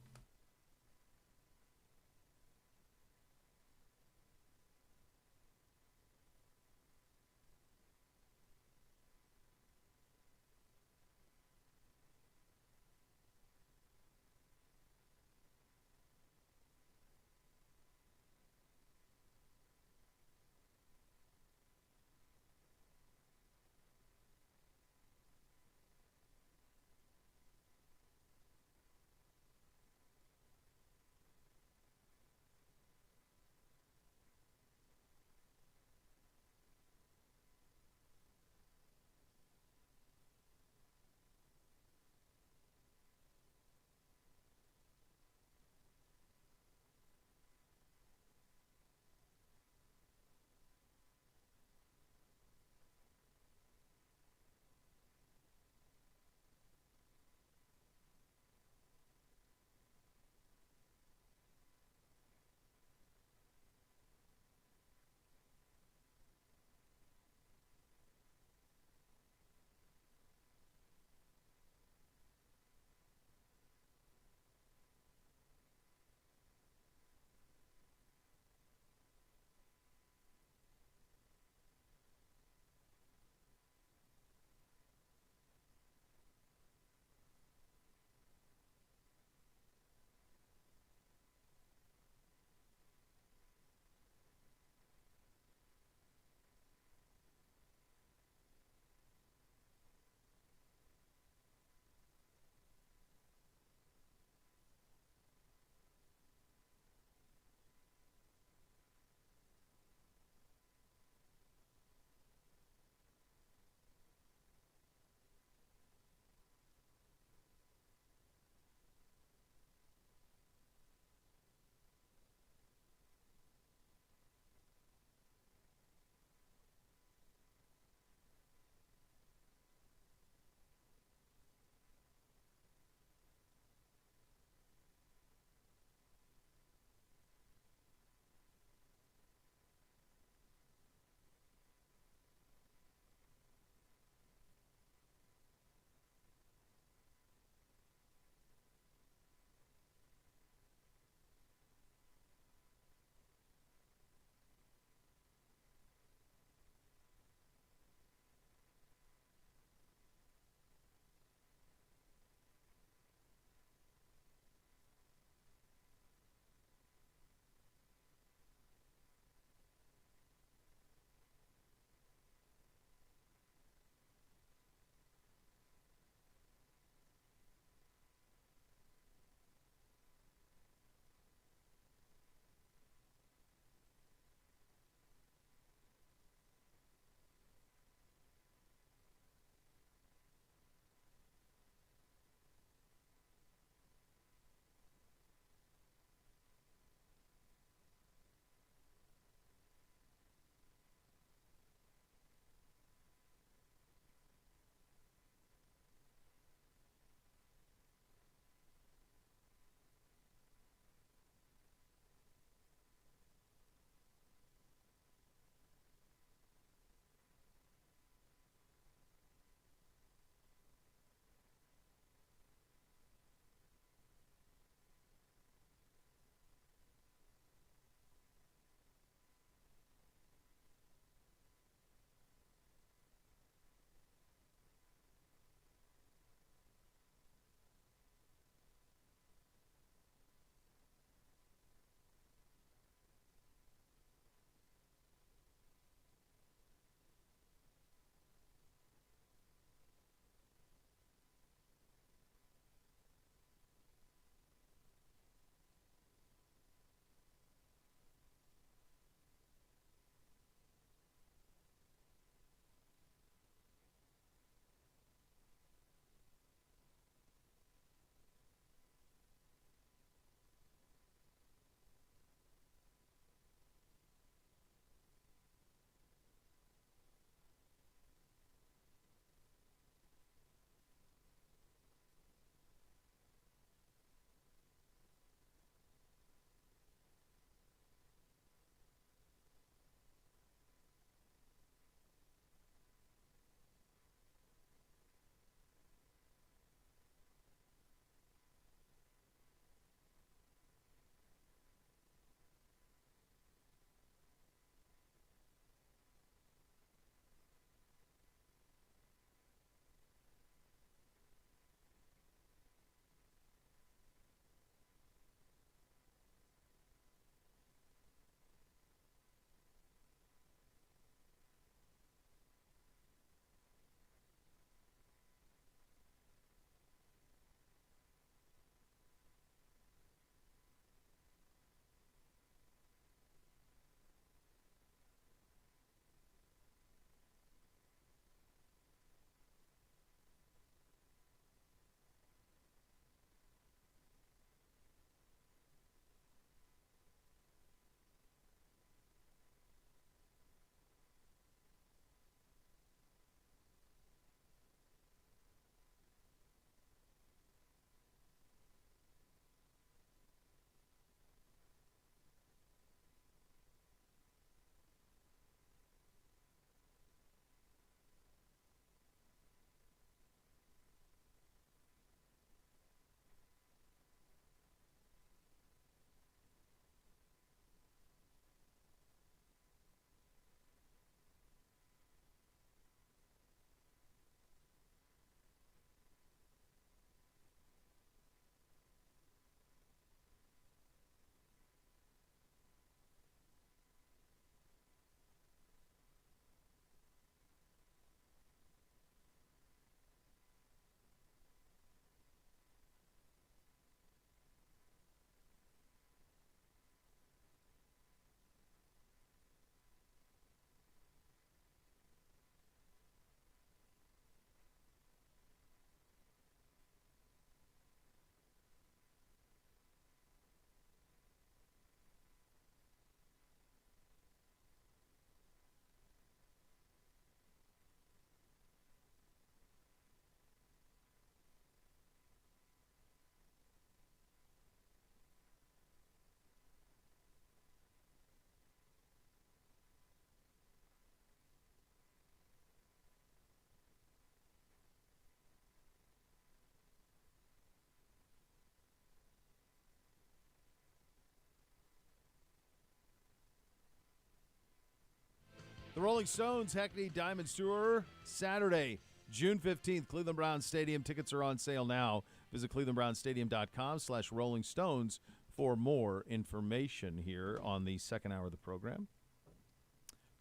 The Rolling Stones Hackney Diamonds Tour, Saturday, June 15th, Cleveland Browns Stadium. Tickets are on sale now. Visit clevelandbrownsstadium.com/Rolling Stones for more information here on the second hour of the program.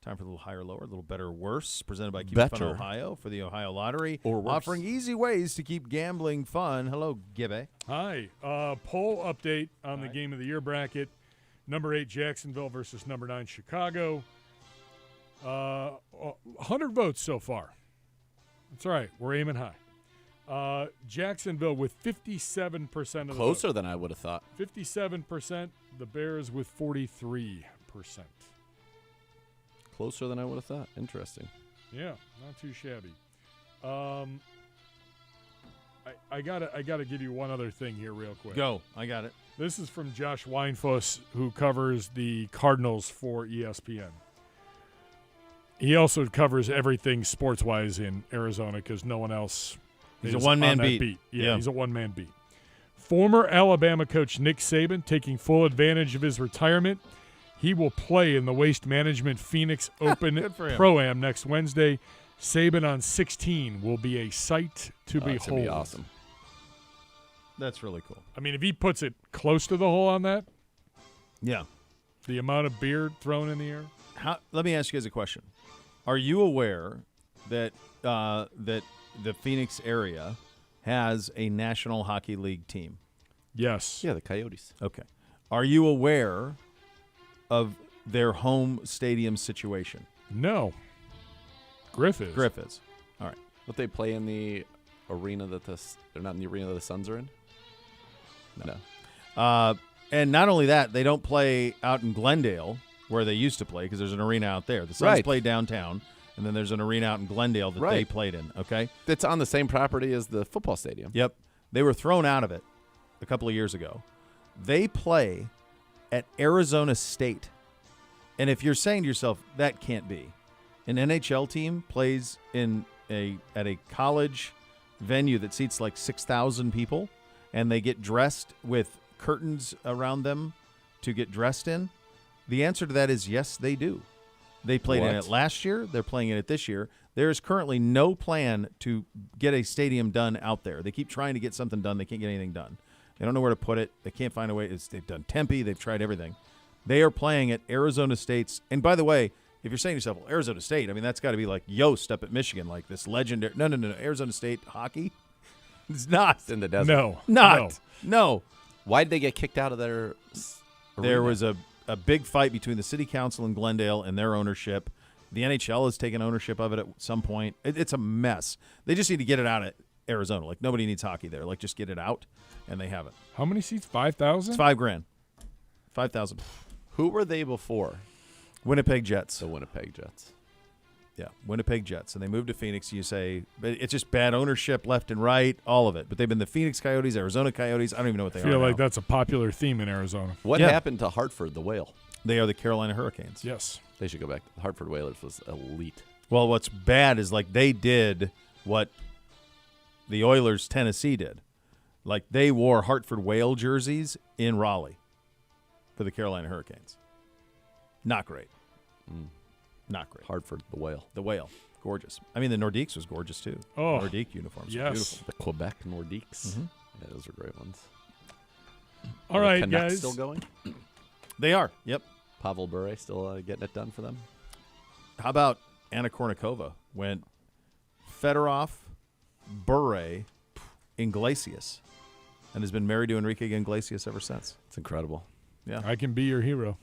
Time for a little higher, lower, a little better, worse. Presented by Keep It Fun Ohio for the Ohio Lottery. Or worse. Offering easy ways to keep gambling fun. Hello, Gibby. Hi. Poll update on the Game of the Year bracket. Number 8, Jacksonville versus number 9, Chicago. 100 votes so far. That's all right. We're aiming high. Jacksonville with 57% of the Closer vote. than I would have thought. 57%. The Bears with 43%. Closer than I would have thought. Interesting. Yeah, not too shabby. I gotta give you one other thing here real quick. Go. I got it. This is from Josh Weinfuss, who covers the Cardinals for ESPN. He also covers everything sports-wise in Arizona because no one else He's a is one-man on that beat. Yeah, he's a one-man beat. Former Alabama coach Nick Saban taking full advantage of his retirement. He will play in the Waste Management Phoenix Open Pro-Am next Wednesday. Saban on 16 will be a sight to behold. That's going to be awesome. That's really cool. I mean, if he puts it close to the hole on that, yeah, the amount of beer thrown in the air. Let me ask you guys a question. Are you aware that that the Phoenix area has a National Hockey League team? Yes. Yeah, the Coyotes. Okay. Are you aware of their home stadium situation? No. Griff is. All right. But they play in the arena that they're not in the arena that the Suns are in? No. And not only that, they don't play out in Glendale where they used to play because there's an arena out there. The Suns play downtown, and then there's an arena out in Glendale that they played in, okay? That's on the same property as the football stadium. Yep. They were thrown out of it a couple of years ago. They play at Arizona State. And if you're saying to yourself, that can't be. An NHL team plays at a college venue that seats like 6,000 people, and they get dressed with curtains around them to get dressed in. The answer to that is yes, they do. They played in it last year. They're playing in it this year. There is currently no plan to get a stadium done out there. They keep trying to get something done. They can't get anything done. They don't know where to put it. They can't find a way. They've done Tempe. They've tried everything. They are playing at Arizona State's. And by the way, if you're saying to yourself, well, Arizona State, I mean, that's got to be like Yost up at Michigan, like this legendary. No. Arizona State hockey? It's not. It's in the desert. No. Why did they get kicked out of their arena? There was a big fight between the city council in Glendale and their ownership. The NHL has taken ownership of it at some point. It's a mess. They just need to get it out of Arizona. Like, nobody needs hockey there. Like, just get it out, and they haven't. How many seats? 5,000? It's $5,000. 5,000. Who were they before? Winnipeg Jets. The Winnipeg Jets. Yeah, Winnipeg Jets. And they moved to Phoenix. You say, but it's just bad ownership left and right, all of it. But they've been the Phoenix Coyotes, Arizona Coyotes. I don't even know what they are. I feel like now. that's a popular theme in Arizona. What happened to Hartford, the Whale? They are the Carolina Hurricanes. Yes. They should go back. The Hartford Whalers was elite. Well, what's bad is like they did what the Oilers Tennessee did. Like they wore Hartford Whale jerseys in Raleigh for the Carolina Hurricanes. Not great. Not great. Hartford, the Whale. The Whale. Gorgeous. I mean, the Nordiques was gorgeous, too. Oh. Nordique uniforms were Yes. beautiful. The Quebec Nordiques. Mm-hmm. Yeah, those are great ones. All Are right, the Canucks guys. still going? They are. Yep. Pavel Bure still getting it done for them? How about Anna Kournikova went Fedorov, Bure, Iglesias, and has been married to Enrique Iglesias ever since. It's incredible. Yeah. I can be your hero.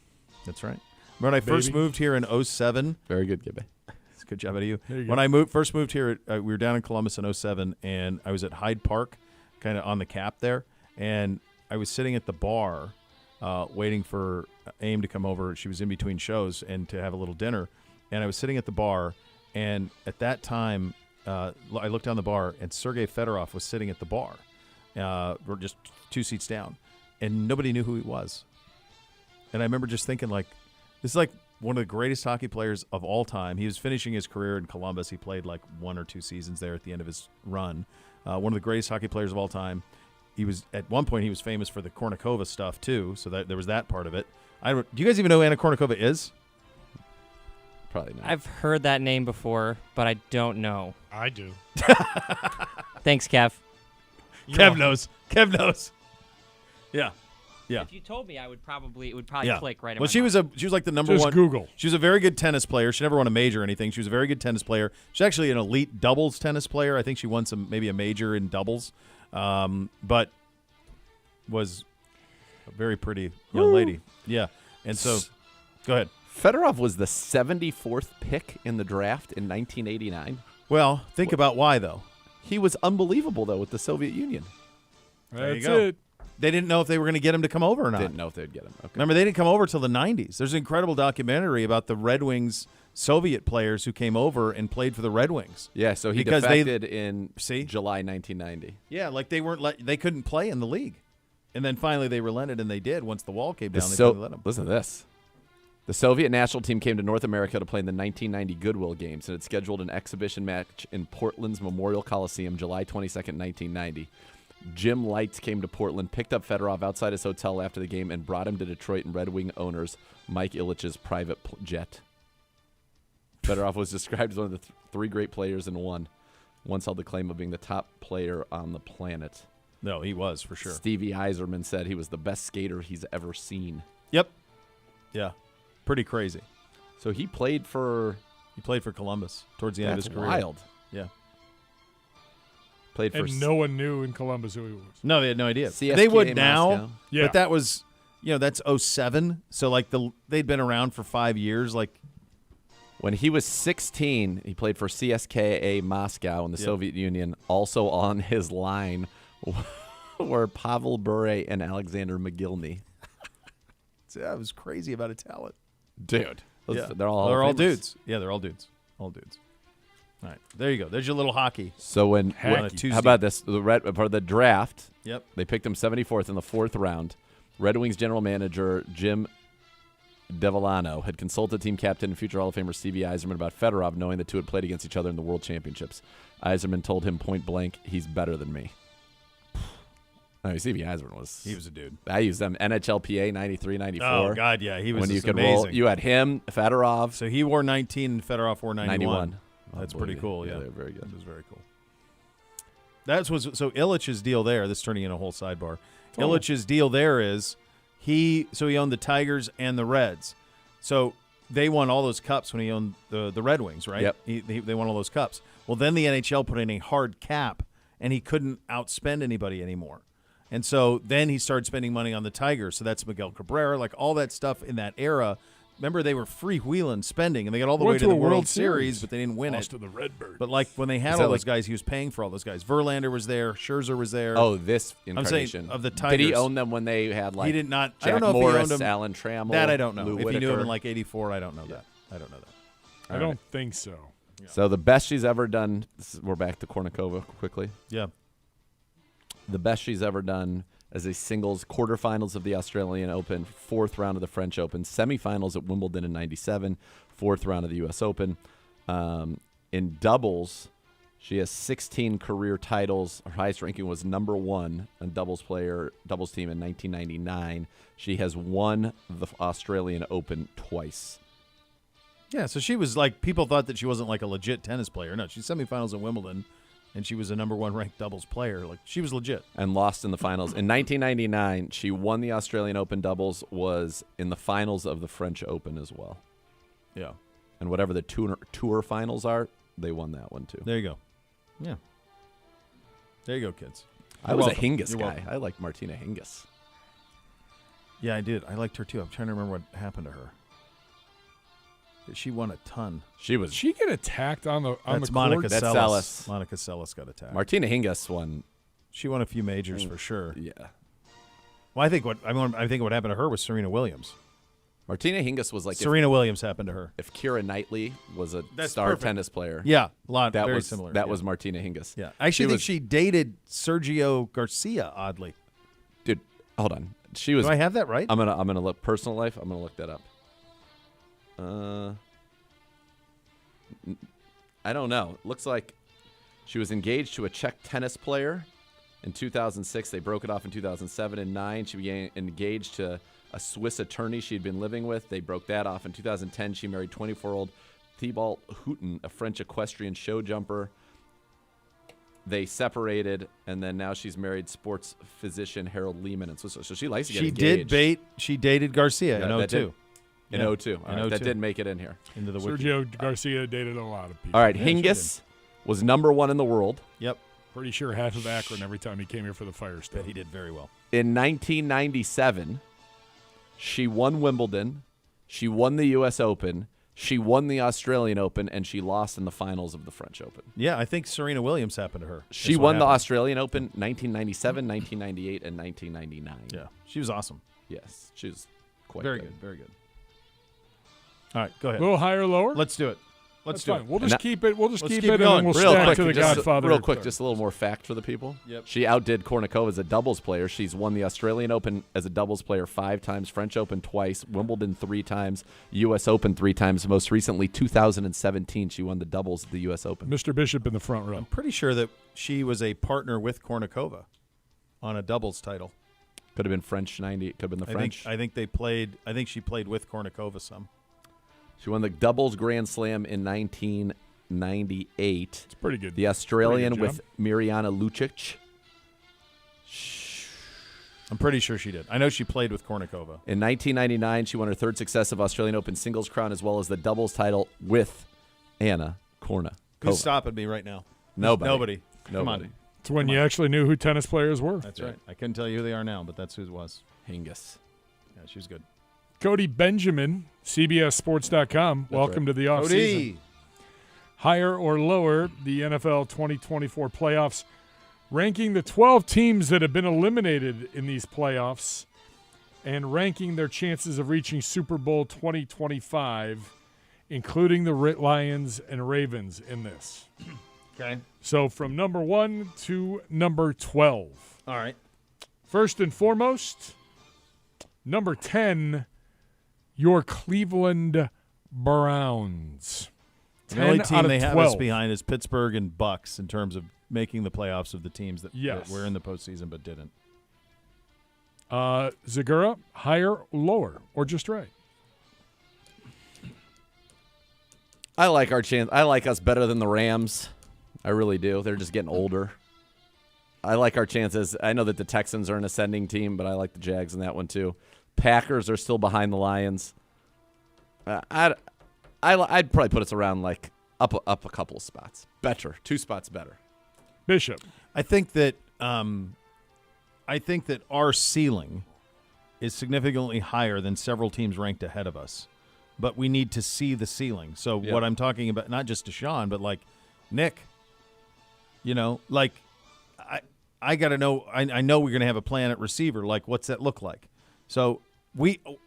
That's right. When I first moved here in 2007. Very good, Gibby. It's a good job out of you. There you When go. I first moved here, we were down in Columbus in 2007, and I was at Hyde Park, kind of on the cap there, and I was sitting at the bar waiting for Aim to come over. She was in between shows and to have a little dinner, and I was sitting at the bar, and at that time, I looked down the bar, and Sergei Fedorov was sitting at the bar. We're just 2 seats down, and nobody knew who he was. And I remember just thinking, like, this is like one of the greatest hockey players of all time. He was finishing his career in Columbus. He played like 1 or 2 seasons there at the end of his run. One of the greatest hockey players of all time. He was at one point he was famous for the Kournikova stuff too, so that there was that part of it. Do you guys even know who Anna Kournikova is? Probably not. I've heard that name before, but I don't know. I do. Thanks, Kev. Kev knows. Kev knows. Yeah. Yeah. If you told me, it would probably click right in Well, my she was like the number Just one. Google. She was a very good tennis player. She never won a major or anything. She was a very good tennis player. She's actually an elite doubles tennis player. I think she won maybe a major in doubles, but was a very pretty young lady. Yeah. And so, go ahead. Fedorov was the 74th pick in the draft in 1989. Well, think about why, though. He was unbelievable, though, with the Soviet Union. There you That's go. it. They didn't know if they were going to get him to come over or not. Didn't know if they'd get him. Okay. Remember, they didn't come over till the 90s. There's an incredible documentary about the Red Wings Soviet players who came over and played for the Red Wings. Yeah, so he Because defected in July 1990. Yeah, like they couldn't play in the league. And then finally they relented, and they did. Once the wall came down, they finally let them. Listen to this. The Soviet national team came to North America to play in the 1990 Goodwill Games, and it scheduled an exhibition match in Portland's Memorial Coliseum July 22nd, 1990. Jim Lights came to Portland, picked up Fedorov outside his hotel after the game, and brought him to Detroit in Red Wing owners Mike Ilitch's private jet. Fedorov was described as one of the three great players in one. Once held the claim of being the top player on the planet. No, he was, for sure. Stevie Yzerman said he was the best skater he's ever seen. Yep. Yeah. Pretty crazy. So he played for Columbus towards the end of his career. Wild. Yeah. Played for And no one knew in Columbus who he was. No, they had no idea. CSKA they would now, Moscow. Yeah. but that was, that's 07. So like they'd been around for 5 years. Like when he was 16, he played for CSKA Moscow in the Soviet Union. Also on his line were Pavel Bure and Alexander Mogilny. Yeah, it was crazy about a talent. Dude. Yeah. They're all dudes. Yeah, they're all dudes. All dudes. All right, there you go. There's your little hockey. So when on a Tuesday. how about this? For the draft, Yep. they picked him 74th in the 4th round. Red Wings general manager Jim Devellano had consulted team captain and future Hall of Famer Stevie Yzerman about Fedorov, knowing the two had played against each other in the World Championships. Yzerman told him point blank, "He's better than me." I mean, Stevie Yzerman was. He was a dude. I used them NHLPA 93, 94. Oh God, yeah, he was when you could amazing. roll. You had him, Fedorov. So he wore 19 and Fedorov wore 91. That's Oh, pretty boy. cool. Yeah, they're very good. That was very cool. That was so Ilitch's deal there. This is turning into a whole sidebar. Ilitch's deal there is he owned the Tigers and the Reds. So they won all those cups when he owned the Red Wings, right? Yep. They won all those cups. Well, then the NHL put in a hard cap, and he couldn't outspend anybody anymore. And so then he started spending money on the Tigers. So that's Miguel Cabrera, like all that stuff in that era. Remember, they were freewheeling spending, and they got all the way to the World Series, but they didn't win Lost it. to the Redbirds. But like when they had all those guys, he was paying for all those guys. Verlander was there. Scherzer was there. Oh, this I'm saying incarnation of the Tigers. Did he own them when they had like? He did not. Jack I don't know Morris, if he owned them. Alan Trammell. That I don't know. Lou If he knew him Whitaker. in like '84, I don't know that. I don't know that. I don't think so. Yeah. So the best she's ever done. We're back to Kornikova quickly. Yeah. The best she's ever done as a singles, quarterfinals of the Australian Open, 4th round of the French Open, semifinals at Wimbledon in '97, 4th round of the U.S. Open. In doubles, she has 16 career titles. Her highest ranking was number 1 on doubles team in 1999. She has won the Australian Open twice. Yeah, so she was like, people thought that she wasn't like a legit tennis player. No, she's semifinals at Wimbledon, and she was a number 1 ranked doubles player. Like, she was legit. And lost in the finals. In 1999, she won the Australian Open doubles, was in the finals of the French Open as well. Yeah. And whatever the tour finals are, they won that one too. There you go. Yeah. There you go, kids. I You're was welcome. a Hingis You're guy. welcome. I liked Martina Hingis. Yeah, I did. I liked her too. I'm trying to remember what happened to her. She won a ton. She was. Did she get attacked on the That's court? Monica That's Seles. Seles. Monica Seles got attacked. Martina Hingis won. She won a few majors for sure. Yeah. Well, I think what happened to her was Serena Williams. Martina Hingis was like Serena Williams happened to her. if Keira Knightley was a That's star perfect. tennis player. Yeah, very was similar. That yeah. was Martina Hingis. Yeah, I actually think she dated Sergio Garcia. Oddly, Dude, hold on. She was. do I have that right? I'm gonna look personal life. I'm gonna look that up. I don't know. It looks like she was engaged to a Czech tennis player in 2006. They broke it off in 2007 and 2009. She began engaged to a Swiss attorney she'd been living with. They broke that off in 2010. She married 24-year-old Thibault Houghton, a French equestrian show jumper. They separated, and then now she's married sports physician Harold Lehman. And so she likes to get engaged. She dated Garcia in 02. In 02. All right, that didn't make it in here. Into the Sergio Garcia dated a lot of people. All right, Hingis was number 1 in the world. Yep. Pretty sure half of Akron every time he came here for the Firestone. He did very well. In 1997, she won Wimbledon. She won the U.S. Open. She won the Australian Open, and she lost in the finals of the French Open. Yeah, I think Serena Williams happened to her. She won the Australian Open 1997, 1998, and 1999. Yeah, she was awesome. Yes, she was quite very good. Very good. All right, go ahead. A little higher or lower? Let's do it. Let's do it. We'll just keep it. We'll just keep it, going. and then we'll stack to the Godfather. Real quick, just a little more fact for the people. Yep. She outdid Kornikova as a doubles player. She's won the Australian Open as a doubles player 5 times, French Open twice, Wimbledon 3 times, U.S. Open 3 times. Most recently, 2017, she won the doubles at the U.S. Open. Mr. Bishop in the front row. I'm pretty sure that she was a partner with Kornikova on a doubles title. Could have been French 90. Could have been the French. I think they played. I think she played with Kornikova some. She won the doubles Grand Slam in 1998. It's pretty good. The Australian Pretty good with Mirjana Lucic. I'm pretty sure she did. I know she played with Kornikova. In 1999, she won her 3rd successive Australian Open singles crown as well as the doubles title with Anna Kournikova. Who's stopping me right now? Nobody. Come on. It's when you actually knew who tennis players were. That's right. I couldn't tell you who they are now, but that's who it was. Hingis. Yeah, she was good. Cody Benjamin, CBSSports.com. Welcome to the offseason. Higher or lower, the NFL 2024 playoffs, ranking the 12 teams that have been eliminated in these playoffs and ranking their chances of reaching Super Bowl 2025, including the Lions and Ravens in this. Okay. So from number 1 to number 12. All right. First and foremost, number 10, your Cleveland Browns. The only team they have us behind is Pittsburgh and Bucks in terms of making the playoffs of the teams that were in the postseason but didn't. Zagura, higher, lower, or just right? I like our chance. I like us better than the Rams. I really do. They're just getting older. I like our chances. I know that the Texans are an ascending team, but I like the Jags in that one too. Packers are still behind the Lions. I'd probably put us around like up a couple of spots. Better. 2 spots better. Bishop. I think that our ceiling is significantly higher than several teams ranked ahead of us. But we need to see the ceiling. So what I'm talking about, not just Deshaun, but like Nick, like I got to know, I know we're going to have a plan at receiver. Like, what's that look like? So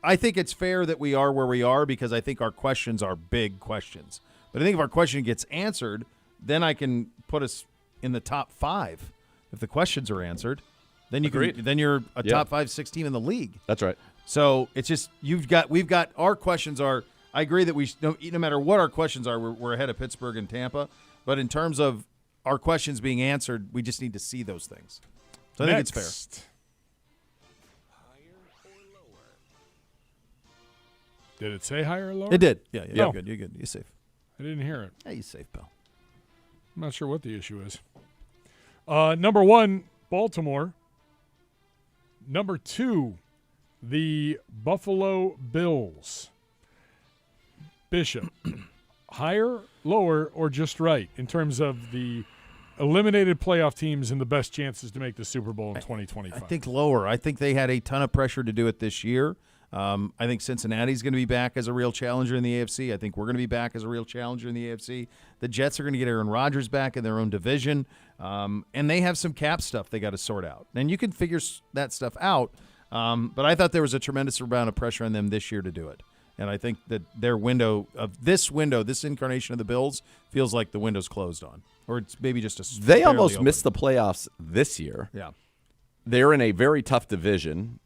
I think it's fair that we are where we are because I think our questions are big questions. But I think if our question gets answered, then I can put us in the top 5. If the questions are answered, then you're a top 5-6 team in the league. That's right. So it's just we've got our questions are. I agree that no matter what our questions are, we're ahead of Pittsburgh and Tampa. But in terms of our questions being answered, we just need to see those things. So I think it's fair. Did it say higher or lower? It did. Yeah. You're good. You're good. You're safe. I didn't hear it. Yeah, you're safe, pal. I'm not sure what the issue is. Number 1, Baltimore. Number 2, the Buffalo Bills. Bishop, higher, lower, or just right in terms of the eliminated playoff teams and the best chances to make the Super Bowl in 2025? I think lower. I think they had a ton of pressure to do it this year. I think Cincinnati's going to be back as a real challenger in the AFC. I think we're going to be back as a real challenger in the AFC. The Jets are going to get Aaron Rodgers back in their own division, and they have some cap stuff they got to sort out. And you can figure that stuff out, but I thought there was a tremendous amount of pressure on them this year to do it. And I think that their this incarnation of the Bills, feels like the window's closed on. Or it's maybe just a They almost missed the playoffs this year. Yeah. They're in a very tough division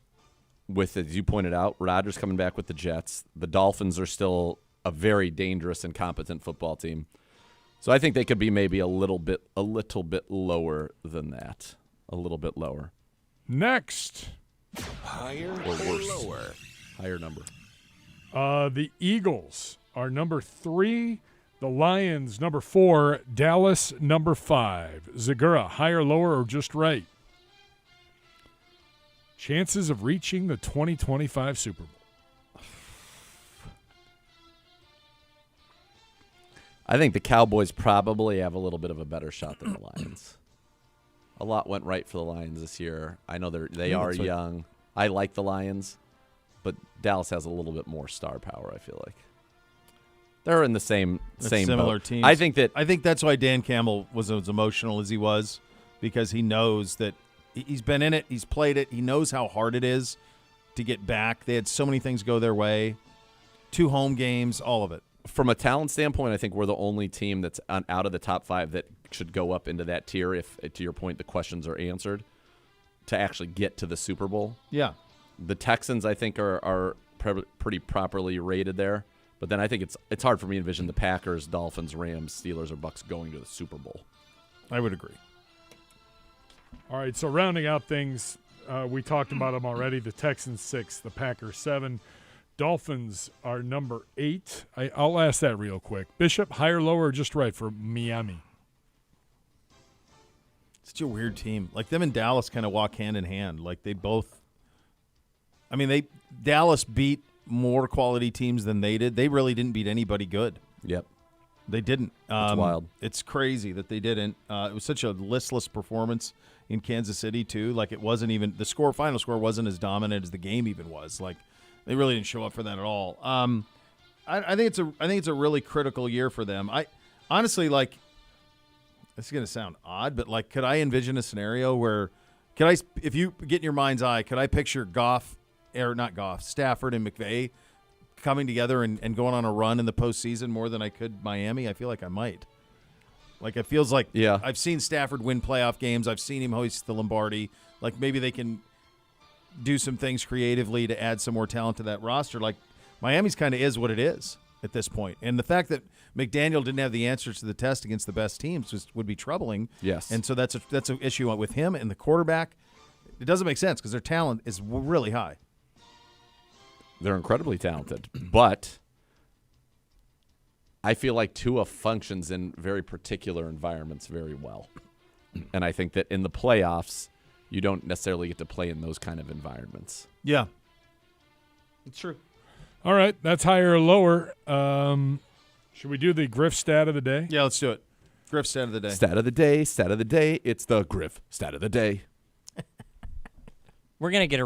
with, as you pointed out, Rodgers coming back with the Jets. The Dolphins are still a very dangerous and competent football team. So I think they could be maybe a little bit lower than that. A little bit lower. Next. Higher or worse. Lower? Higher number. The Eagles are number 3 The Lions, number 4. Dallas, number 5. Zagura, higher, lower, or just right? Chances of reaching the 2025 Super Bowl. I think the Cowboys probably have a little bit of a better shot than the Lions. A lot went right for the Lions this year. I know they are young. I like the Lions, but Dallas has a little bit more star power, I feel like. They're in the same similar boat. teams. I think that's why Dan Campbell was as emotional as he was, because he knows that he's been in it, he's played it, he knows how hard it is to get back. They had so many things go their way. 2 home games, all of it. From a talent standpoint, I think we're the only team that's out of the top 5 that should go up into that tier if, to your point, the questions are answered to actually get to the Super Bowl. Yeah. The Texans, I think, are pretty properly rated there. But then I think it's hard for me to envision the Packers, Dolphins, Rams, Steelers, or Bucks going to the Super Bowl. I would agree. All right, so rounding out things, we talked about them already. The Texans 6, the Packers 7. Dolphins are number 8. I'll ask that real quick. Bishop, higher, lower, or just right for Miami? Such a weird team. Like, them and Dallas kind of walk hand in hand. Like, they both – I mean, Dallas beat more quality teams than they did. They really didn't beat anybody good. Yep. They didn't. It's wild. It's crazy that they didn't. It was such a listless performance in Kansas City, too. Like, it wasn't even – the final score wasn't as dominant as the game even was. Like, they really didn't show up for that at all. I think it's a really critical year for them. I honestly, like, this is going to sound odd, but, like, could I envision a scenario where – if you get in your mind's eye, could I picture Stafford and McVay coming together and going on a run in the postseason more than I could Miami? I feel like I might. Like, it feels like I've seen Stafford win playoff games. I've seen him hoist the Lombardi. Like, maybe they can do some things creatively to add some more talent to that roster. Like, Miami's kind of is what it is at this point. And the fact that McDaniel didn't have the answers to the test against the best teams would be troubling. Yes. And so that's an issue with him and the quarterback. It doesn't make sense because their talent is really high. They're incredibly talented, but I feel like Tua functions in very particular environments very well. And I think that in the playoffs, you don't necessarily get to play in those kind of environments. Yeah. It's true. All right, that's higher or lower. Should we do the Griff stat of the day? Yeah, let's do it. Griff stat of the day. Stat of the day, stat of the day. It's the Griff stat of the day. We're going to get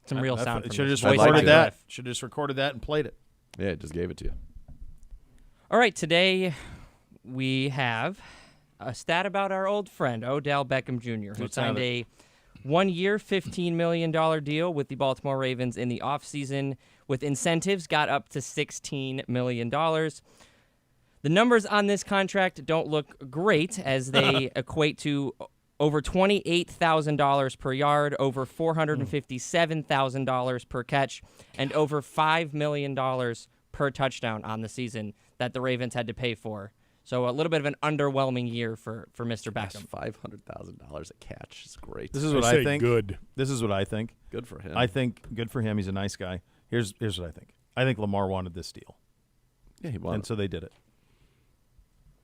some real sound. Should have just Voice recorded by that. Griff. Should have just recorded that and played it. Yeah, it just gave it to you. All right, today we have a stat about our old friend, Odell Beckham Jr., who signed a 1-year, $15 million deal with the Baltimore Ravens in the offseason with incentives, got up to $16 million. The numbers on this contract don't look great as they equate to over $28,000 per yard, over $457,000 per catch, and over $5 million per touchdown on the season that the Ravens had to pay for. So a little bit of an underwhelming year for Mr. Beckham. $500,000 a catch is great. This is what I think. Good. This is what I think. Good for him. I think good for him. He's a nice guy. Here's what I think. I think Lamar wanted this deal. Yeah, he wanted. And so they did it.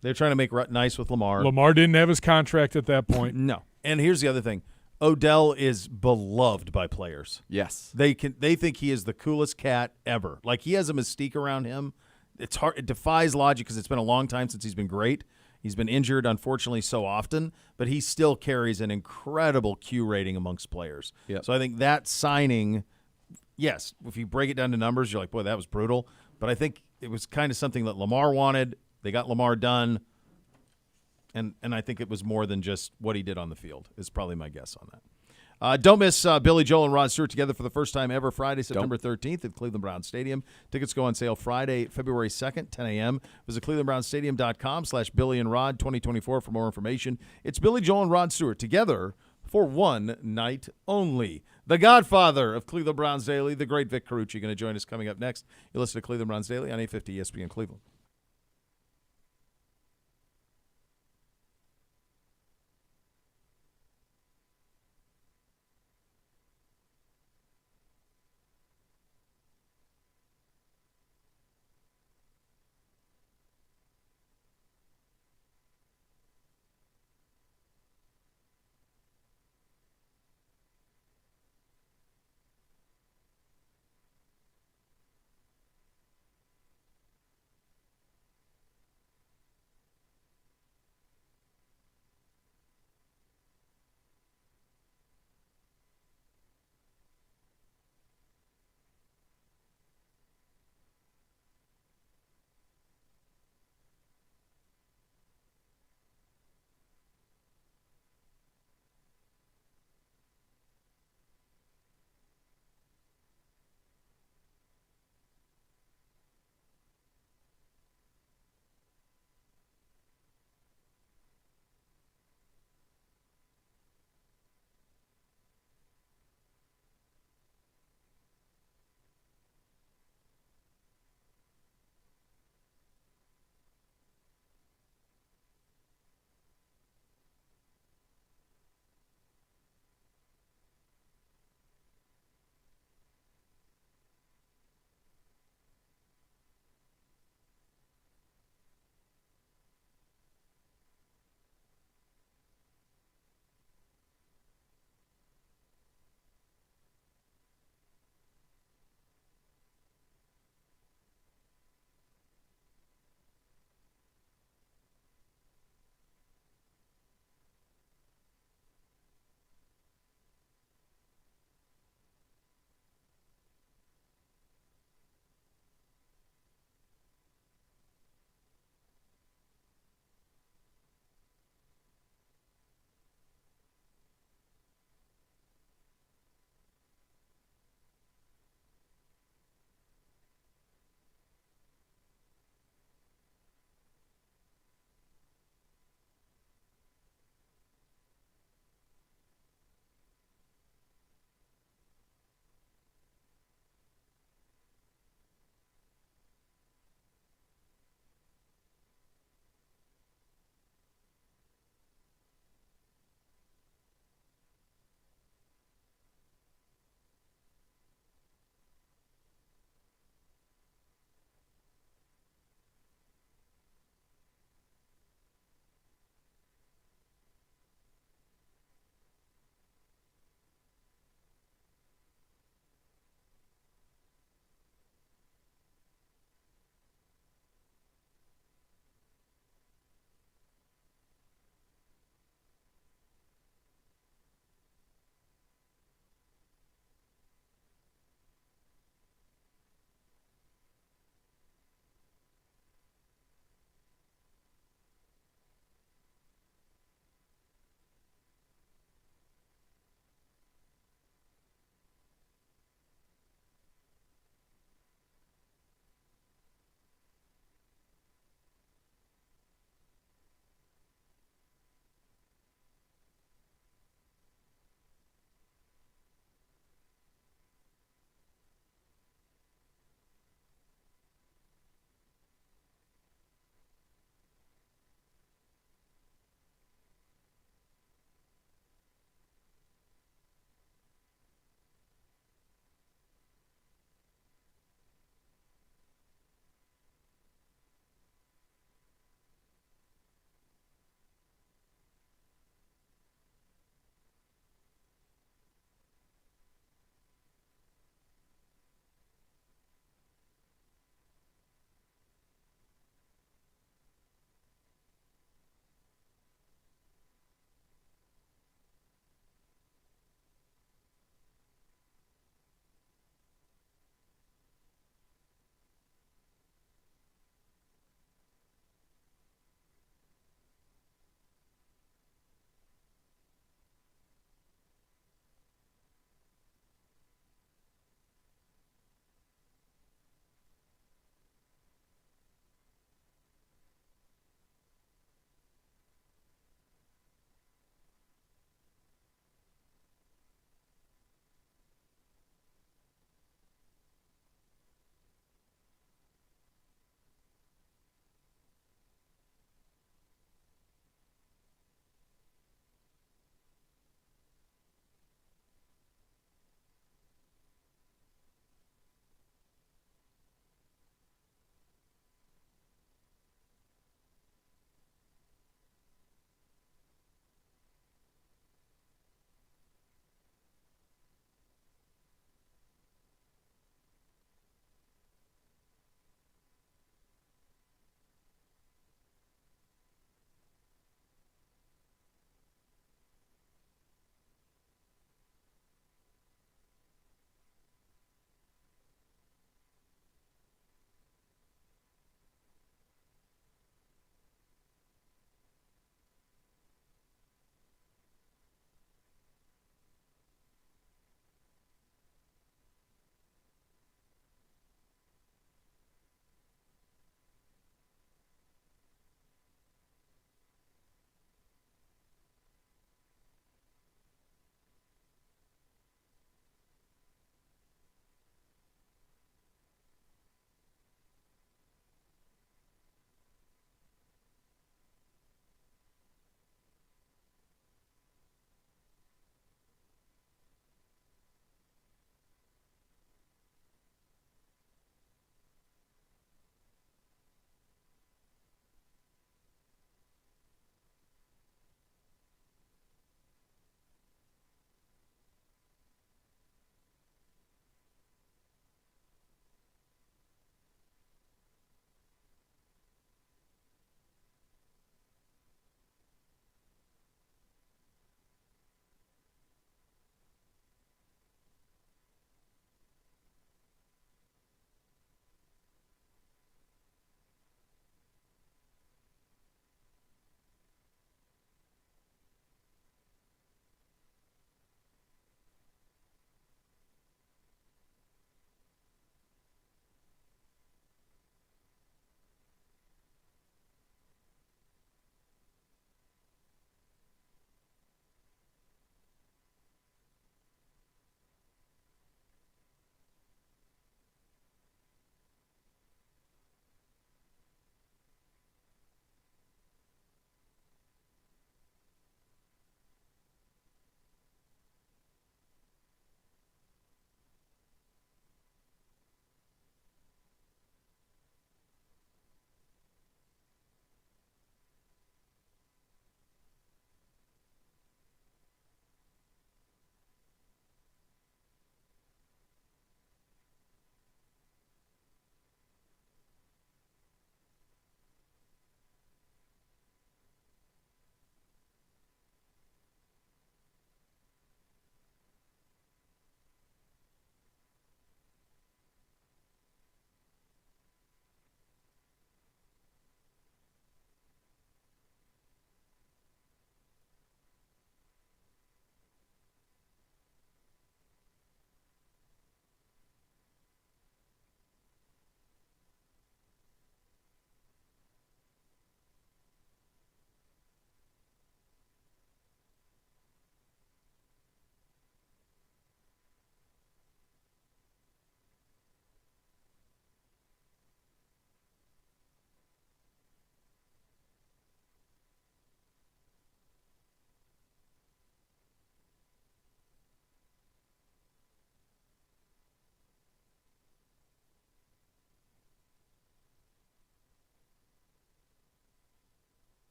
They're trying to make nice with Lamar. Lamar didn't have his contract at that point. No. And here's the other thing. Odell is beloved by players. Yes. They think he is the coolest cat ever. Like, he has a mystique around him. It's hard. It defies logic because it's been a long time since he's been great. He's been injured, unfortunately, so often, but he still carries an incredible Q rating amongst players. Yep. So I think that signing, yes, if you break it down to numbers, you're like, boy, that was brutal. But I think it was kind of something that Lamar wanted. They got Lamar done. And I think it was more than just what he did on the field is probably my guess on that. Don't miss Billy Joel and Rod Stewart together for the first time ever Friday, September 13th at Cleveland Browns Stadium. Tickets go on sale Friday, February 2nd, 10 a.m. Visit clevelandbrownsstadium.com/Billy and Rod 2024 for more information. It's Billy Joel and Rod Stewart together for one night only. The Godfather of Cleveland Browns Daily, the great Vic Carucci, going to join us coming up next. You'll listen to Cleveland Browns Daily on 850 ESPN Cleveland.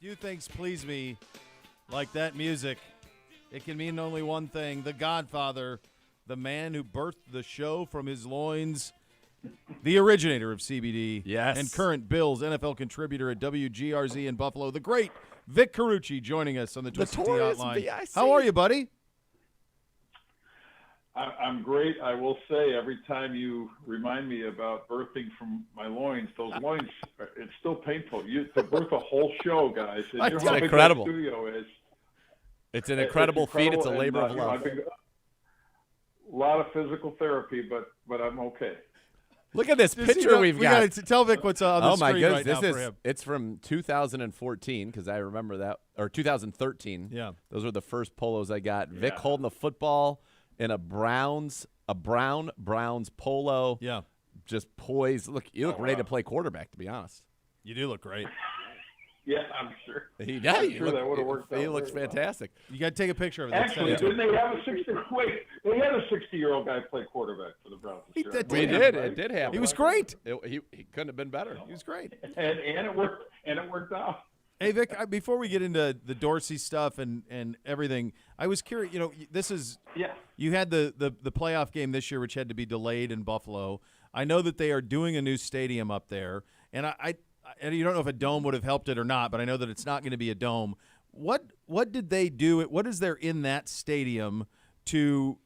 Few things please me like that music. It can mean only one thing. The Godfather, the man who birthed the show from his loins, the originator of CBD, yes, and current Bills NFL contributor at WGRZ in Buffalo, the great Vic Carucci, joining us on the Twisted Tea Hotline. VIC. How are you, buddy? I'm great. I will say, every time you remind me about birthing from my loins, those loins, it's still painful. To birth a whole show, guys. And it's incredible. That studio is. It's an incredible feat. It's a labor of love. A lot of physical therapy, but I'm okay. Look at this picture we've got. We got to tell Vic what's on the screen right now for him. It's from 2014 because I remember that, or 2013. Yeah, those were the first polos I got. Vic holding the football in a brown Browns polo. Yeah, just poised. Look, you look ready to play quarterback. To be honest, you do look great. Yeah, I'm sure. I'm sure that would have worked out. He looks fantastic. You got to take a picture of it. Actually, didn't they have a 60-year-old guy play quarterback for the Browns? We did. It did happen. He was great. He couldn't have been better. He was great. And it worked out. Hey, Vic, before we get into the Dorsey stuff and everything, I was curious. You know, this is you had the playoff game this year, which had to be delayed in Buffalo. I know that they are doing a new stadium up there, and and you don't know if a dome would have helped it or not, but I know that it's not going to be a dome. What did they do? What is there in that stadium to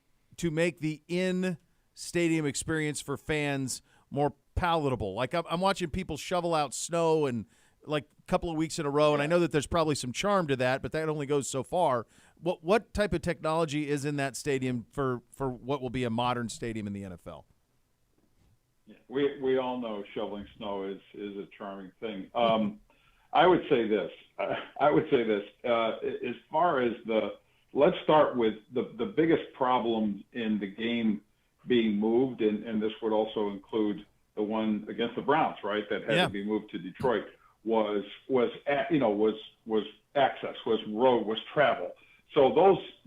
make the in-stadium experience for fans more palatable? Like I'm watching people shovel out snow and like a couple of weeks in a row, and I know that there's probably some charm to that, but that only goes so far. What type of technology is in that stadium for what will be a modern stadium in the NFL? We all know shoveling snow is a charming thing. I would say this. As far as let's start with the biggest problem in the game being moved, and this would also include the one against the Browns, right? That had to be moved to Detroit. Was access, was road, was travel. So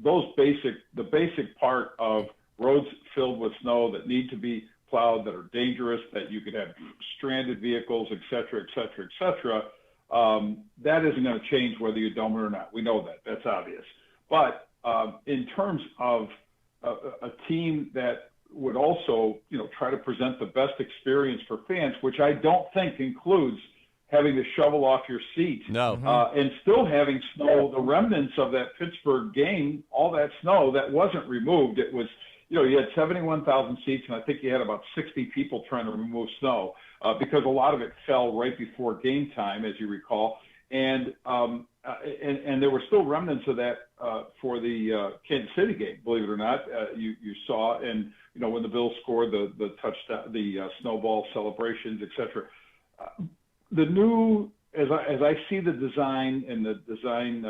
the basic part of roads filled with snow that need to be plowed, that are dangerous, that you could have stranded vehicles, et cetera, that isn't going to change whether you dome it or not. We know that. That's obvious. But in terms of a team that would also, try to present the best experience for fans, which I don't think includes having to shovel off your seat. No. And still having snow, the remnants of that Pittsburgh game, all that snow that wasn't removed. It was, you had 71,000 seats, and I think you had about 60 people trying to remove snow because a lot of it fell right before game time, as you recall. And there were still remnants of that for the Kansas City game, believe it or not. You saw, and when the Bills scored the touchdown, the snowball celebrations, et cetera. The new, as I see the design and the design,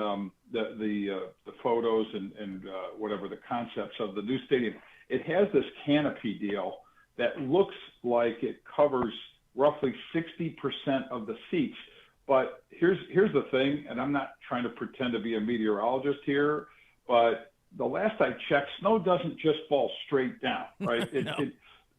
the photos and whatever the concepts of the new stadium, it has this canopy deal that looks like it covers roughly 60% of the seats. But here's the thing, and I'm not trying to pretend to be a meteorologist here, but the last I checked, snow doesn't just fall straight down, right?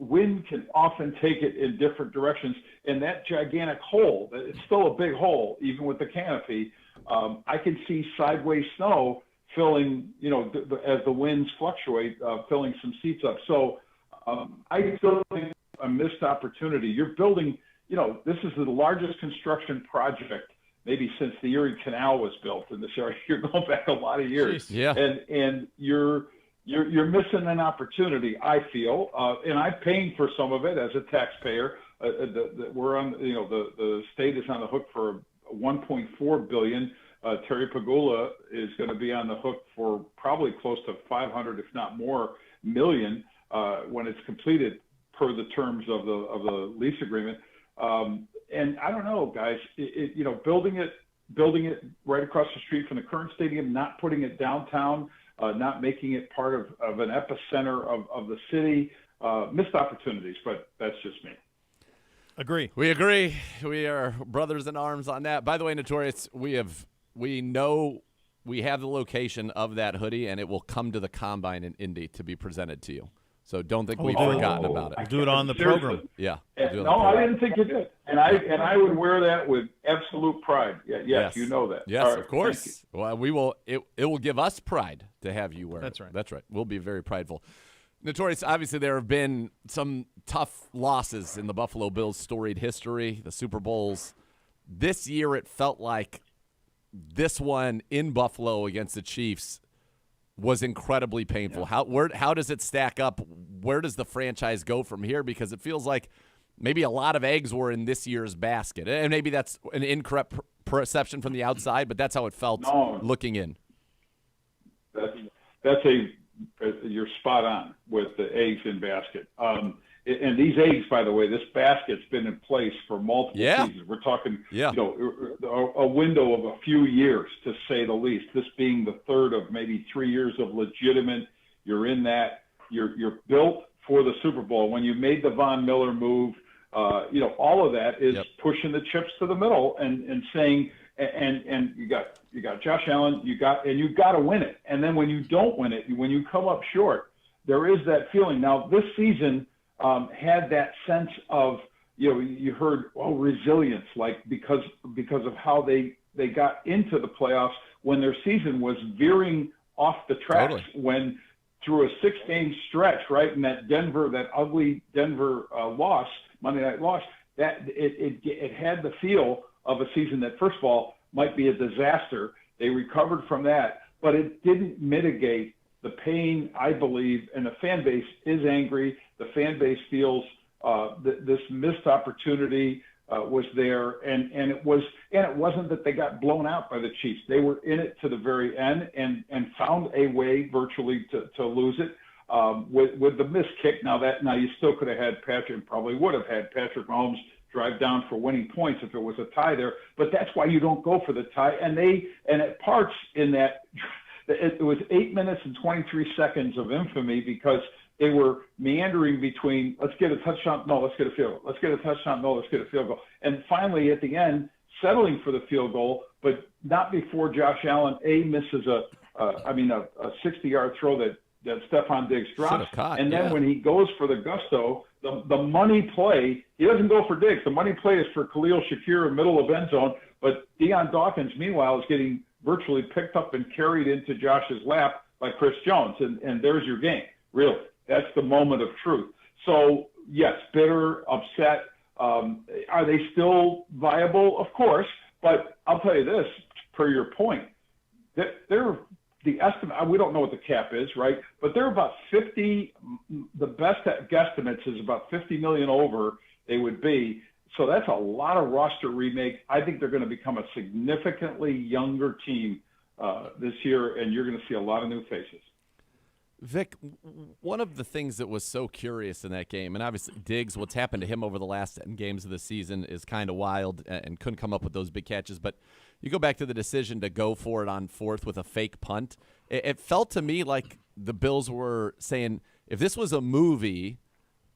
Wind can often take it in different directions, and that gigantic hole, it's still a big hole, even with the canopy. I can see sideways snow filling, as the winds fluctuate, filling some seats up. So I still think a missed opportunity. You're building, this is the largest construction project maybe since the Erie Canal was built in this area. You're going back a lot of years. Yeah. And you're missing an opportunity, I feel, and I'm paying for some of it as a taxpayer. We're on, the state is on the hook for $1.4 billion. Terry Pagula is going to be on the hook for probably close to 500, if not more, million when it's completed per the terms of the lease agreement. And I don't know, guys. Building it right across the street from the current stadium, not putting it downtown. Not making it part of an epicenter of the city, missed opportunities, but that's just me. Agree. We agree. We are brothers in arms on that. By the way, Notorious, we know we have the location of that hoodie, and it will come to the Combine in Indy to be presented to you. So don't think we've forgotten about it. I'll do it on the Seriously. program. Yeah. No, I didn't think you did, and I would wear that with absolute pride. Yes, you know that. Yes, All right, of course. Well, we will. It will give us pride to have you wear. That's it. right. That's right. We'll be very prideful. Notorious. Obviously, there have been some tough losses in the Buffalo Bills' storied history. The Super Bowls. This year, it felt like this one in Buffalo against the Chiefs was incredibly painful. Yeah. How does it stack up? Where does the franchise go from here? Because it feels like maybe a lot of eggs were in this year's basket. And maybe that's an incorrect perception from the outside, but that's how it felt looking in. You're spot on with the eggs in basket. And these eggs, by the way, this basket's been in place for multiple seasons. We're talking, a window of a few years, to say the least. This being the third of maybe 3 years of legitimate. You're in that. You're built for the Super Bowl. When you made the Von Miller move, all of that is pushing the chips to the middle and saying, and you got Josh Allen, you got to win it. And then when you don't win it, when you come up short, there is that feeling. Now this season had that sense of, you heard, resilience, like because of how they got into the playoffs when their season was veering off the tracks. When through a 6-game stretch, right, in that ugly Denver loss, Monday night loss, that it had the feel of a season that, first of all, might be a disaster. They recovered from that, but it didn't mitigate the pain, I believe, and the fan base is angry. The fan base feels this missed opportunity was there, and it wasn't that they got blown out by the Chiefs. They were in it to the very end and found a way virtually to lose it with the missed kick. Now you still could have had Patrick, probably would have had Patrick Mahomes drive down for winning points if it was a tie there. But that's why you don't go for the tie. And at parts in that. It was 8 minutes and 23 seconds of infamy because they were meandering between, let's get a touchdown, no, let's get a field goal. Let's get a touchdown, no, let's get a field goal. And finally, at the end, settling for the field goal, but not before Josh Allen, misses a 60-yard throw that Stephon Diggs drops. And then when he goes for the gusto, the money play, he doesn't go for Diggs. The money play is for Khalil Shakir in middle of end zone, but Deion Dawkins, meanwhile, is getting virtually picked up and carried into Josh's lap by Chris Jones, and there's your game. Really, that's the moment of truth. So yes, bitter, upset. Are they still viable? Of course, but I'll tell you this, per your point, that the estimate. We don't know what the cap is, right? But they're about 50. The best guesstimates is about 50 million over they would be. So that's a lot of roster remake. I think they're going to become a significantly younger team this year, and you're going to see a lot of new faces. Vic, one of the things that was so curious in that game, and obviously Diggs, what's happened to him over the last 10 games of the season is kind of wild and couldn't come up with those big catches. But you go back to the decision to go for it on fourth with a fake punt. It felt to me like the Bills were saying, if this was a movie,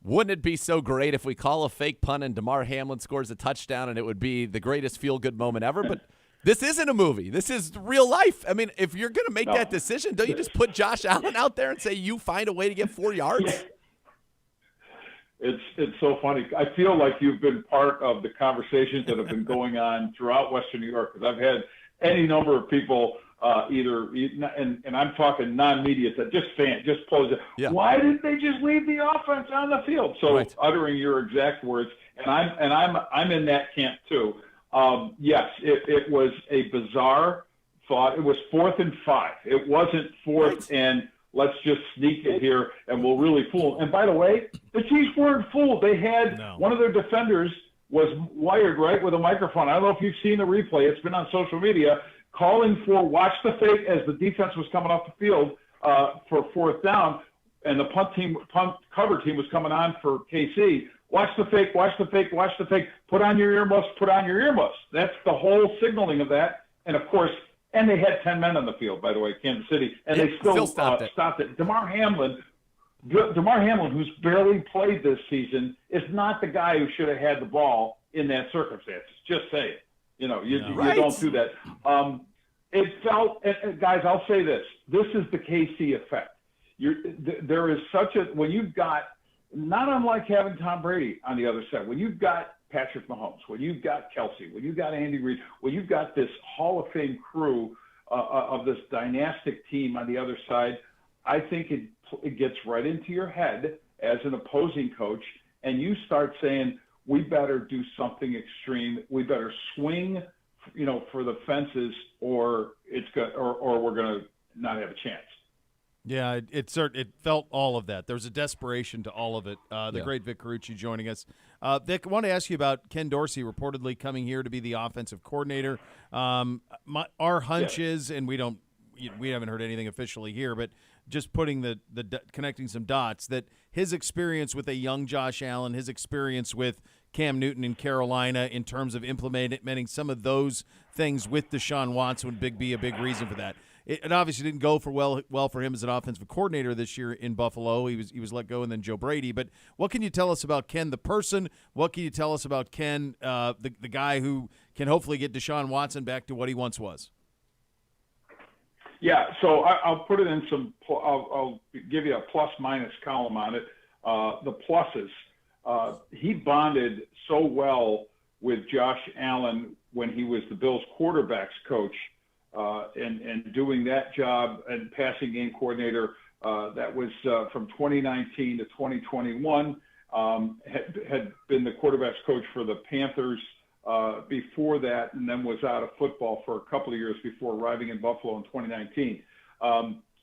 wouldn't it be so great if we call a fake punt and Damar Hamlin scores a touchdown and it would be the greatest feel-good moment ever? But this isn't a movie. This is real life. I mean, if you're going to make that decision, don't you just put Josh Allen out there and say you find a way to get 4 yards? It's so funny. I feel like you've been part of the conversations that have been going on throughout Western New York, because I've had any number of people and I'm talking non-media, just pose it. Yeah. Why didn't they just leave the offense on the field? So uttering your exact words, and I'm in that camp too. Yes, it was a bizarre thought. It was 4th and 5. It wasn't 4th and let's just sneak it here and we'll really fool. And by the way, the Chiefs weren't fooled. They had one of their defenders was wired right with a microphone. I don't know if you've seen the replay. It's been on social media, calling for watch the fake as the defense was coming off the field for 4th down, and the punt cover team was coming on for KC. Watch the fake, watch the fake, watch the fake. Put on your earmuffs, put on your earmuffs. That's the whole signaling of that. And, of course, and they had 10 men on the field, by the way, Kansas City, and they still stopped it. Damar Hamlin, who's barely played this season, is not the guy who should have had the ball in that circumstance. Just say it. You don't do that. It felt, and guys, I'll say this. This is the KC effect. there is such a, when you've got, not unlike having Tom Brady on the other side, when you've got Patrick Mahomes, when you've got Kelsey, when you've got Andy Reid, when you've got this Hall of Fame crew of this dynastic team on the other side, I think it gets right into your head as an opposing coach, and you start saying, we better do something extreme. We better swing, for the fences, or we're going to not have a chance. Yeah, it felt all of that. There was a desperation to all of it. The great Vic Carucci joining us. Vic, I want to ask you about Ken Dorsey reportedly coming here to be the offensive coordinator. Our hunch is, and we haven't heard anything officially here, but just putting the connecting some dots, that his experience with a young Josh Allen, his experience with Cam Newton in Carolina in terms of implementing some of those things with Deshaun Watson would be a big reason for that. It obviously didn't go well for him as an offensive coordinator this year in Buffalo. He was let go, and then Joe Brady. But what can you tell us about Ken the person? What can you tell us about Ken, the guy who can hopefully get Deshaun Watson back to what he once was? Yeah, so I'll put it in some. I'll give you a plus-minus column on it. The pluses. He bonded so well with Josh Allen when he was the Bills' quarterbacks coach. And doing that job and passing game coordinator, that was from 2019 to 2021, had been the quarterbacks coach for the Panthers before that, and then was out of football for a couple of years before arriving in Buffalo in 2019.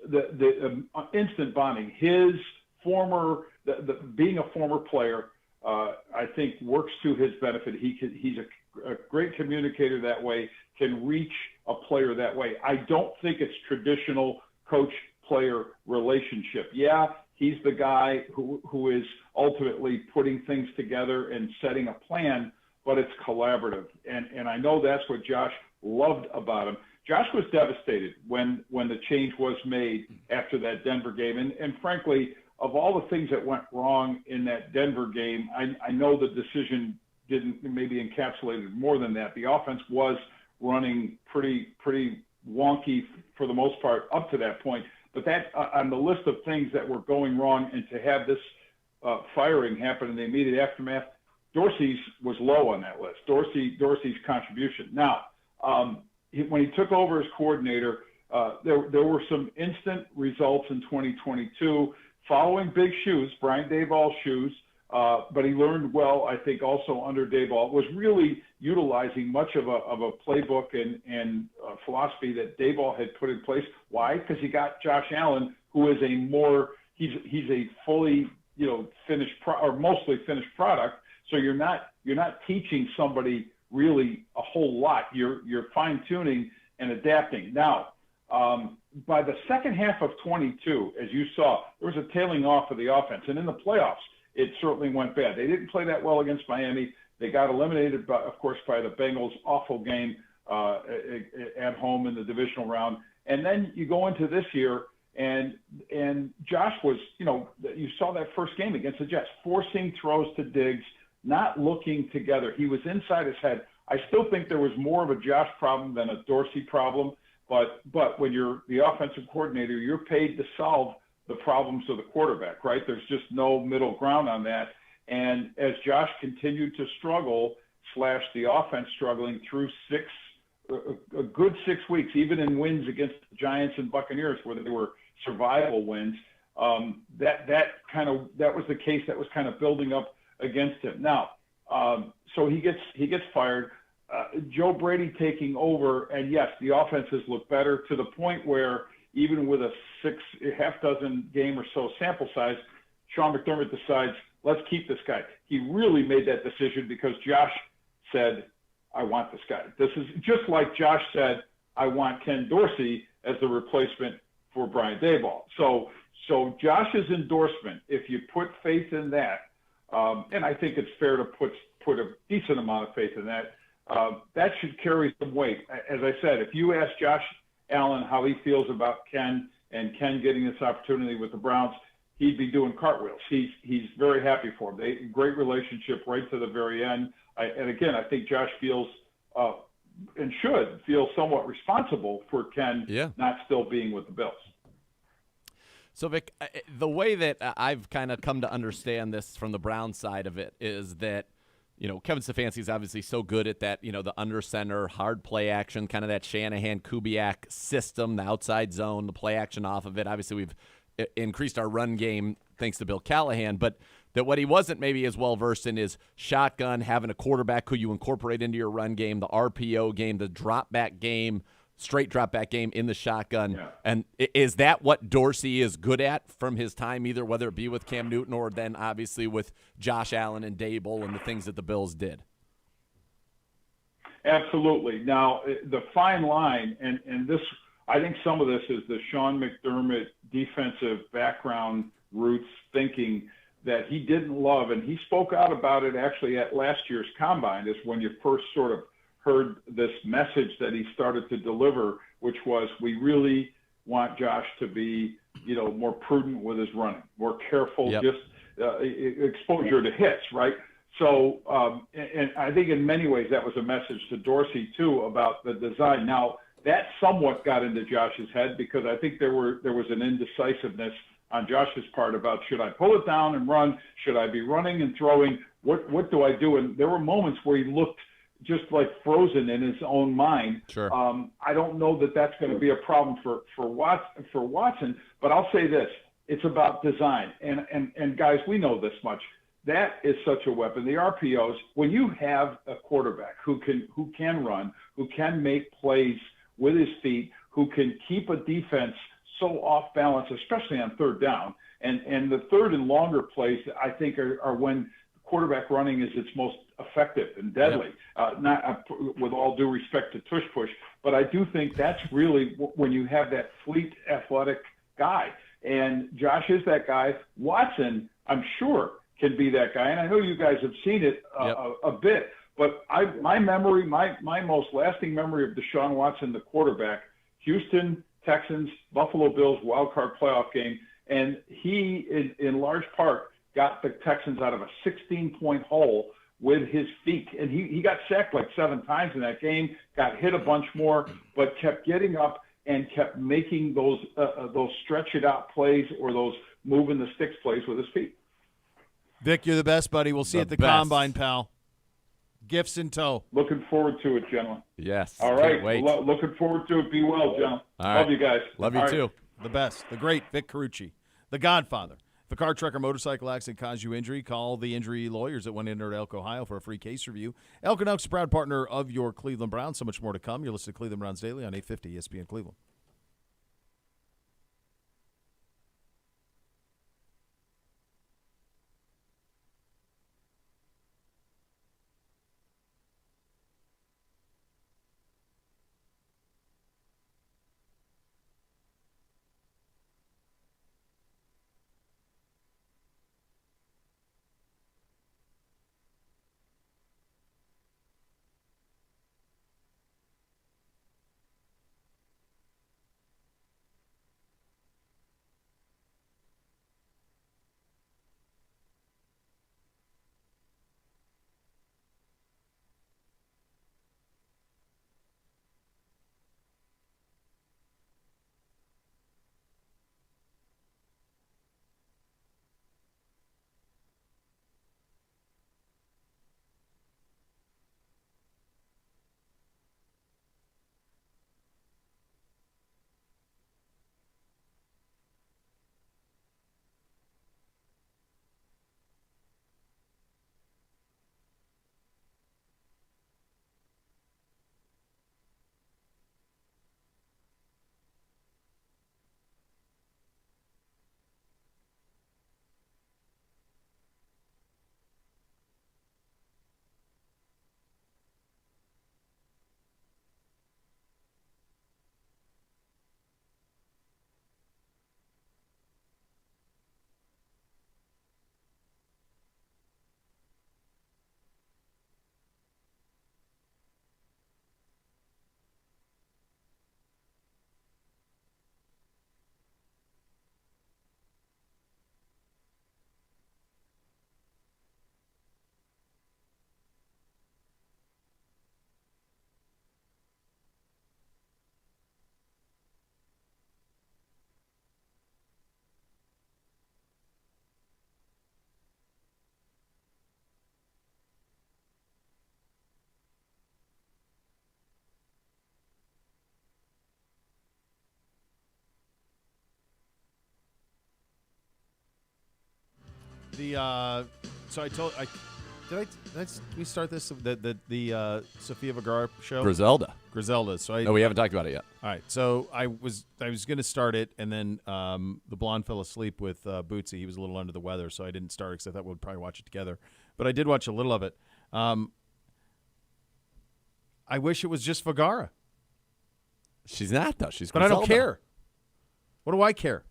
The instant bonding, his being a former player, I think works to his benefit. He's a great communicator that way, can reach a player that way. I don't think it's traditional coach-player relationship. Yeah, he's the guy who is ultimately putting things together and setting a plan, but it's collaborative. And I know that's what Josh loved about him. Josh was devastated when the change was made after that Denver game. And frankly, of all the things that went wrong in that Denver game, I know the decision didn't maybe encapsulated more than that. The offense was running pretty wonky for the most part up to that point. But that on the list of things that were going wrong, and to have this firing happen in the immediate aftermath, Dorsey's was low on that list. Dorsey's contribution. Now, when he took over as coordinator, there were some instant results in 2022 following big shoes, Brian Daboll's shoes. But he learned well, I think, also under Daboll. Was really utilizing much of a playbook and philosophy that Daboll had put in place. Why? Because he got Josh Allen, who is he's a fully finished or mostly finished product. So you're not teaching somebody really a whole lot. You're fine tuning and adapting. Now, by the second half of 22, as you saw, there was a tailing off of the offense, and in the playoffs, it certainly went bad. They didn't play that well against Miami. They got eliminated, of course, by the Bengals' awful game at home in the divisional round. And then you go into this year, and Josh was, you saw that first game against the Jets, forcing throws to Diggs, not looking together. He was inside his head. I still think there was more of a Josh problem than a Dorsey problem, but when you're the offensive coordinator, you're paid to solve the problems of the quarterback, right? There's just no middle ground on that. And as Josh continued to struggle, the offense struggling through a good 6 weeks, even in wins against the Giants and Buccaneers, where they were survival wins, that was the case that was kind of building up against him. Now, so he gets fired. Joe Brady taking over, and yes, the offenses look better to the point where even with a half dozen game or so sample size, Sean McDermott decides, let's keep this guy. He really made that decision because Josh said, I want this guy. This is just like Josh said, I want Ken Dorsey as the replacement for Brian Daboll. So Josh's endorsement, if you put faith in that, and I think it's fair to put a decent amount of faith in that, that should carry some weight. As I said, if you ask Josh Allen how he feels about Ken and Ken getting this opportunity with the Browns, he'd be doing cartwheels. He's very happy for him. Great relationship right to the very end. And again, I think Josh feels and should feel somewhat responsible for Ken not still being with the Bills. So, Vic, the way that I've kind of come to understand this from the Brown side of it is that, Kevin Stefanski is obviously so good at that, the under center, hard play action, kind of that Shanahan-Kubiak system, the outside zone, the play action off of it. Obviously, we've increased our run game thanks to Bill Callahan, but that what he wasn't maybe as well versed in is shotgun, having a quarterback who you incorporate into your run game, the RPO game, the drop back game, straight drop back game in the shotgun. Yeah. And is that what Dorsey is good at from his time, either whether it be with Cam Newton or then obviously with Josh Allen and Dable and the things that the Bills did? Absolutely. Now, the fine line, and this, I think some of this is the Sean McDermott defensive background roots thinking that he didn't love, and he spoke out about it actually at last year's Combine, is when you first sort of heard this message that he started to deliver, which was, we really want Josh to be, more prudent with his running, more careful, just exposure to hits, right? So, and I think in many ways that was a message to Dorsey too about the design. Now, that somewhat got into Josh's head because I think there was an indecisiveness on Josh's part about, should I pull it down and run? Should I be running and throwing? What do I do? And there were moments where he looked just like frozen in his own mind. Sure. I don't know that that's going to be a problem for Watson, but I'll say this: it's about design. And guys, we know this much. That is such a weapon. The RPOs, when you have a quarterback who can run, who can make plays with his feet, who can keep a defense so off balance, especially on third down, and the third and longer plays, I think, are when quarterback running is its most effective and deadly. Not with all due respect to tush push, but I do think that's really when you have that fleet athletic guy. And Josh is that guy. Watson, I'm sure, can be that guy. And I know you guys have seen it a bit, but my most lasting memory of Deshaun Watson, the quarterback, Houston Texans, Buffalo Bills wild card playoff game, and he, in large part, got the Texans out of a 16-point hole with his feet. And he got sacked like 7 times in that game, got hit a bunch more, but kept getting up and kept making those stretch it out plays or those moving the sticks plays with his feet. Vic, you're the best, buddy. We'll see you at the Combine, pal. Gifts in tow. Looking forward to it, gentlemen. Yes. All right. Wait. Looking forward to it. Be well, gentlemen. Love you guys. Love you too. The best. The great Vic Carucci. The Godfather. If a car, truck, or motorcycle accident caused you injury, call the injury lawyers at 1-800 Elk, Ohio for a free case review. Elk and Elk's a proud partner of your Cleveland Browns. So much more to come. You're listening to Cleveland Browns Daily on 850 ESPN Cleveland. So we start this the Sofia Vergara show? Griselda. So no, we haven't talked about it yet. All right. So I was going to start it, and then the blonde fell asleep with Bootsy. He was a little under the weather, so I didn't start it because I thought we'd probably watch it together. But I did watch a little of it. I wish it was just Vergara. She's not though. She's. But Griselda. I don't care. What do I care?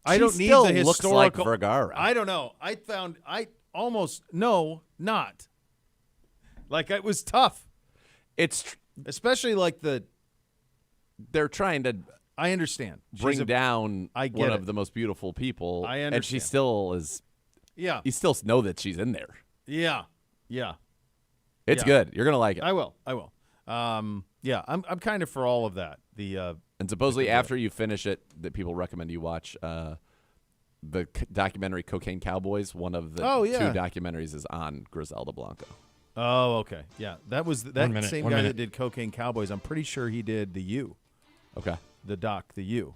I don't need still the looks historical. like Vergara. I don't know. I almost not. Like it was tough. It's especially like they're trying to. I understand. Bring down one of the most beautiful people. I understand. And she still is. Yeah. You still know that she's in there. Yeah. Yeah. It's good. You're gonna like it. I will. Yeah. I'm kind of for all of that. And supposedly after you finish it, that people recommend you watch the documentary Cocaine Cowboys. One of the two documentaries is on Griselda Blanco. Oh, okay. Yeah, that was that same guy that did Cocaine Cowboys. I'm pretty sure he did The U. Okay. The doc, The U.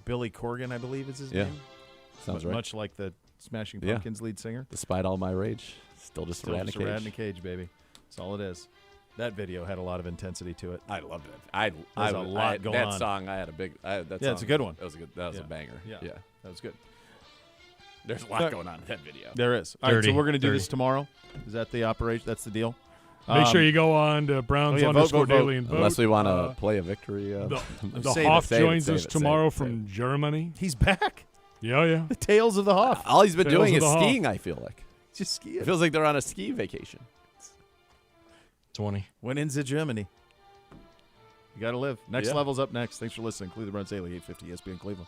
Billy Corgan, I believe is his name. Sounds right. Much like the Smashing Pumpkins lead singer. Despite all my rage, still just a rat in a cage, baby. That's all it is. That video had a lot of intensity to it. I loved it. There's a lot going on. That song, I had a big. It's a good one. That was a good. That was a banger. Yeah, that was good. There's a lot going on in that video. There is. All right, so we're going to do this tomorrow. Is that the operation? That's the deal. Make sure you go on to Browns _daily and vote. Unless we want to play a victory. The Hoff joins us tomorrow from Germany. He's back. Yeah. The Tales of the Hoff. All he's been doing is skiing. I feel like just skiing. It feels like they're on a ski vacation. 20. Went into Germany. You got to live. Next level's up next. Thanks for listening. Cleveland Browns Daily, 850 ESPN Cleveland.